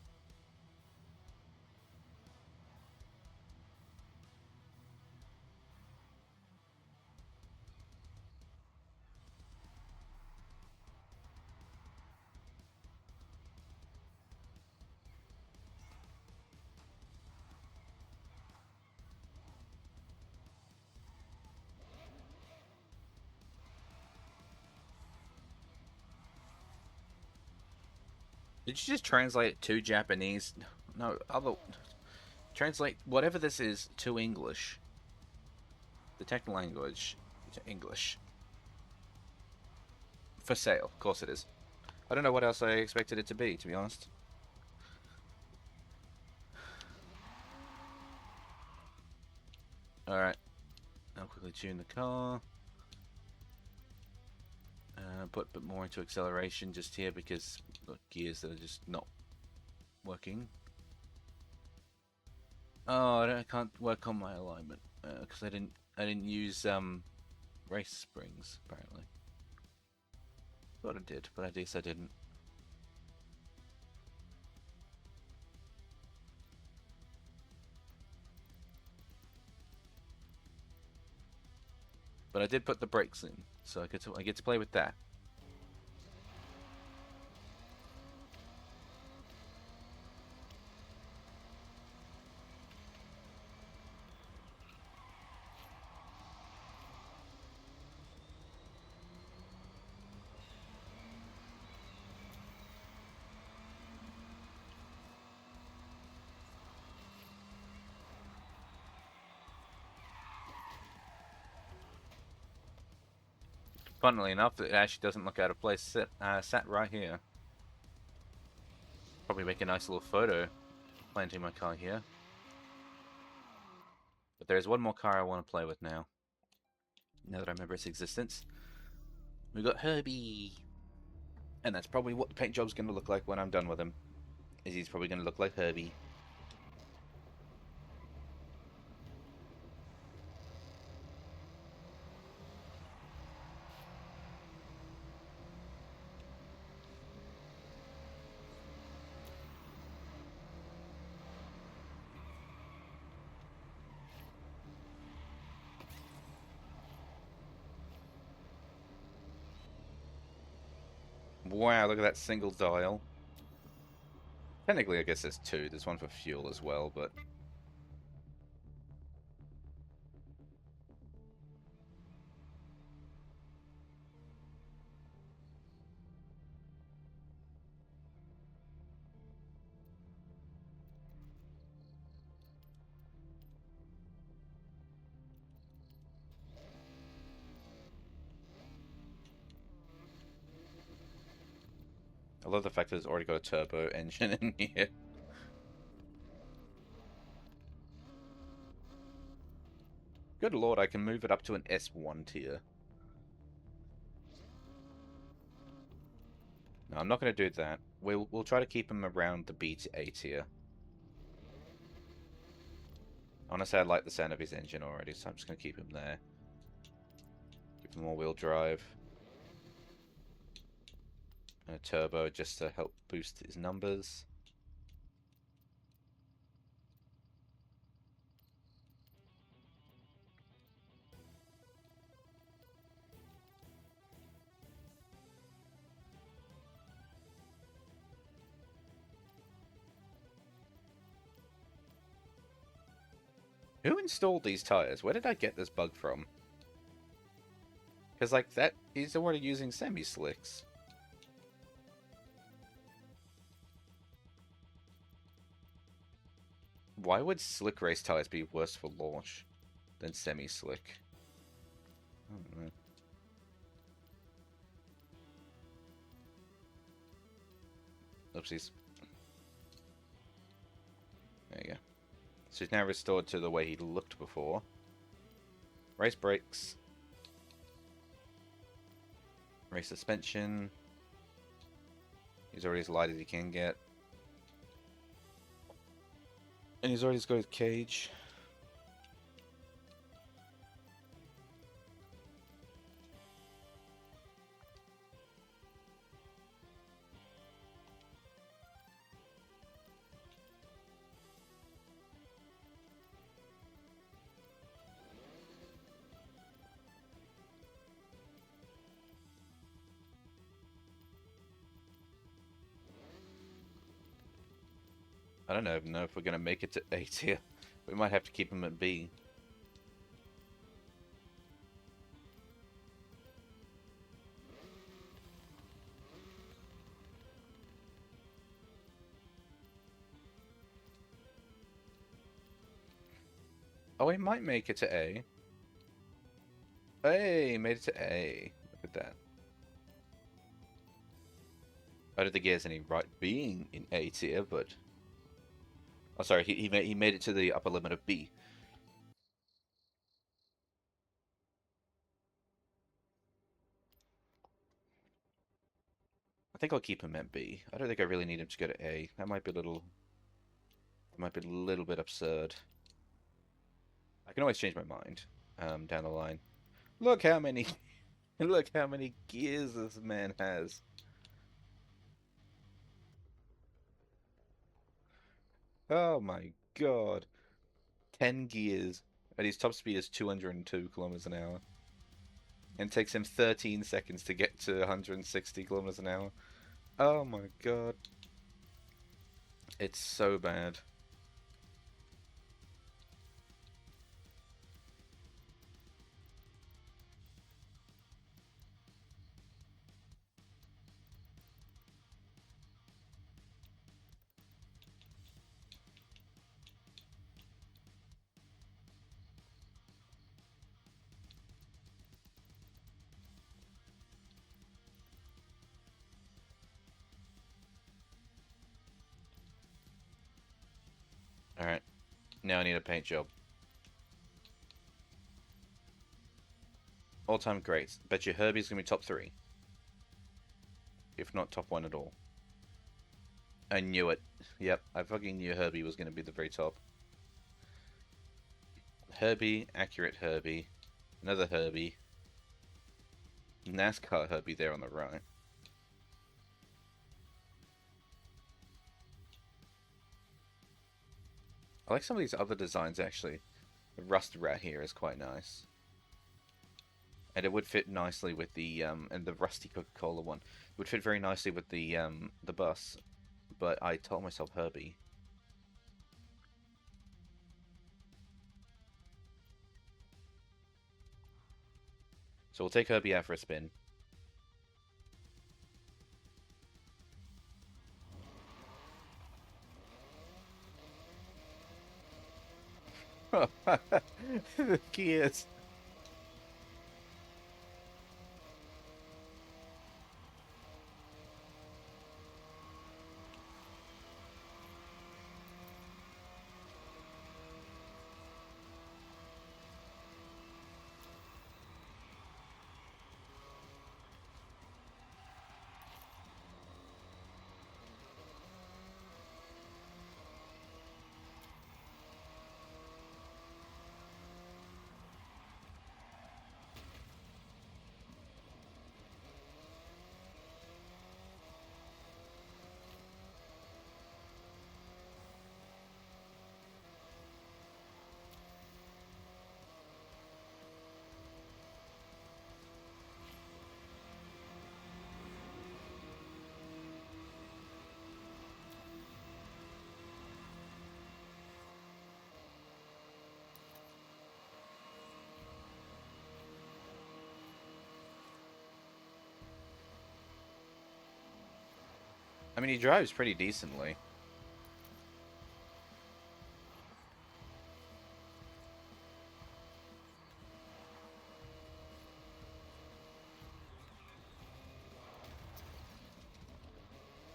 Speaker 1: Did you just translate it to Japanese? No, translate whatever this is to English. The technical language to English. For sale, of course it is. I don't know what else I expected it to be honest. Alright. I'll quickly tune the car. Put a bit more into acceleration just here because got gears that are just not working. Oh, I can't work on my alignment because I didn't use race springs apparently. Thought I did, but I guess I didn't. But I did put the brakes in, so I get to play with that. Funnily enough, it actually doesn't look out of place. Sat right here. Probably make a nice little photo planting my car here. But there's one more car I want to play with now. Now that I remember its existence. We got Herbie. And that's probably what the paint job's going to look like when I'm done with him. Is he's probably going to look like Herbie. Wow, look at that single dial. Technically, I guess there's two. There's one for fuel as well, but... I love the fact that it's already got a turbo engine in here. Good lord, I can move it up to an S1 tier. No, I'm not going to do that. We'll try to keep him around the B to A tier. Honestly, I like the sound of his engine already, so I'm just going to keep him there. Give him all-wheel drive. And a turbo just to help boost his numbers. Who installed these tires? Where did I get this bug from? Because, like, that he's already using semi-slicks. Why would slick race tires be worse for launch than semi-slick? I don't know. Oopsies. There you go. So he's now restored to the way he looked before. Race brakes. Race suspension. He's already as light as he can get. And he's already got his cage. I don't even know if we're going to make it to A tier. We might have to keep him at B. Oh, he might make it to A. Hey, made it to A. Look at that. I don't think he has any right being in A tier, but... Oh, sorry, he made it to the upper limit of B. I think I'll keep him at B. I don't think I really need him to go to A. That might be a little... That might be a little bit absurd. I can always change my mind down the line. Look how many... Look how many gears this man has. Oh my god. 10 gears. And his top speed is 202 kilometers an hour. And it takes him 13 seconds to get to 160 kilometers an hour. Oh my god. It's so bad. Alright. Now I need a paint job. All-time greats. Bet you Herbie's gonna be top 3. If not top 1 at all. I knew it. Yep, I fucking knew Herbie was gonna be the very top. Herbie, accurate Herbie. Another Herbie. NASCAR Herbie there on the right. I like some of these other designs actually. The rust rat here is quite nice. And it would fit nicely with the and the rusty Coca-Cola one would fit very nicely with the bus. But I told myself Herbie. So we'll take Herbie out for a spin. The gears. I mean, he drives pretty decently.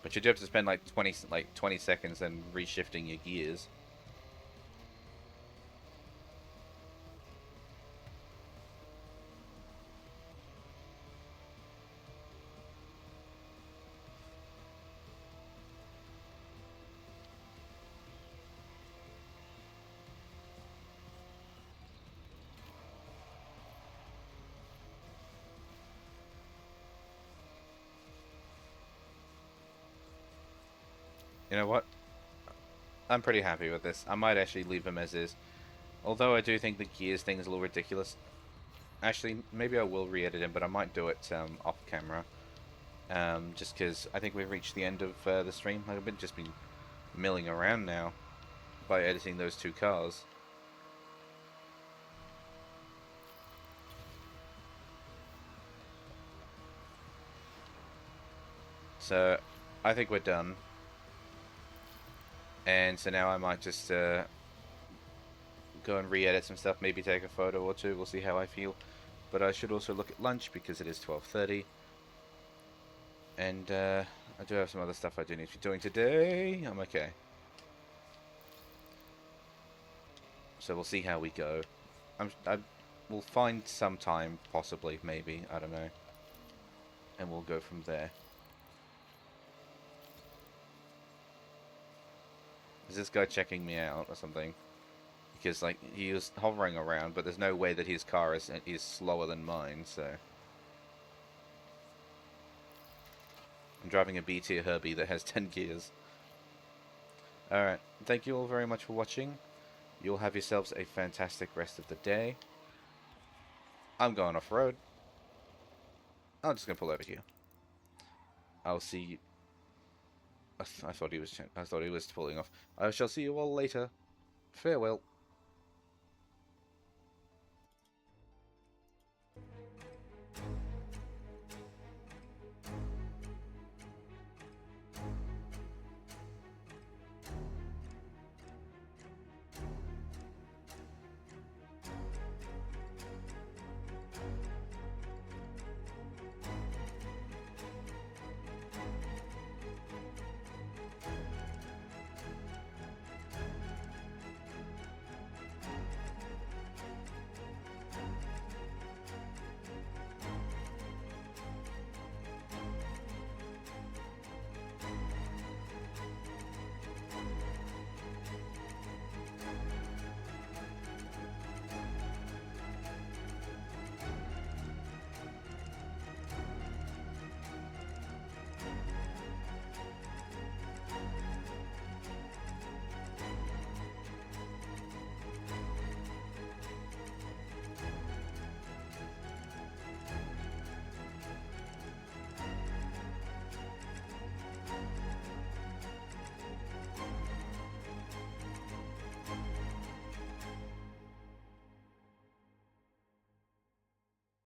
Speaker 1: But you do have to spend like 20 seconds then reshifting your gears. You know what? I'm pretty happy with this. I might actually leave him as is. Although I do think the gears thing is a little ridiculous. Actually, maybe I will re-edit him, but I might do it off camera. Just because I think we've reached the end of the stream. Like, I've just been milling around now by editing those two cars. So, I think we're done. And so now I might just go and re-edit some stuff, maybe take a photo or two. We'll see how I feel. But I should also look at lunch because it is 12:30. And I do have some other stuff I do need to be doing today. I'm okay. So we'll see how we go. We'll find some time, possibly, maybe, I don't know. And we'll go from there. Is this guy checking me out or something? Because, like, he was hovering around, but there's no way that his car is slower than mine, so... I'm driving a B-tier Herbie that has 10 gears. Alright, thank you all very much for watching. You'll have yourselves a fantastic rest of the day. I'm going off-road. I'm just going to pull over here. I'll see you... I thought he was pulling off. I shall see you all later. Farewell.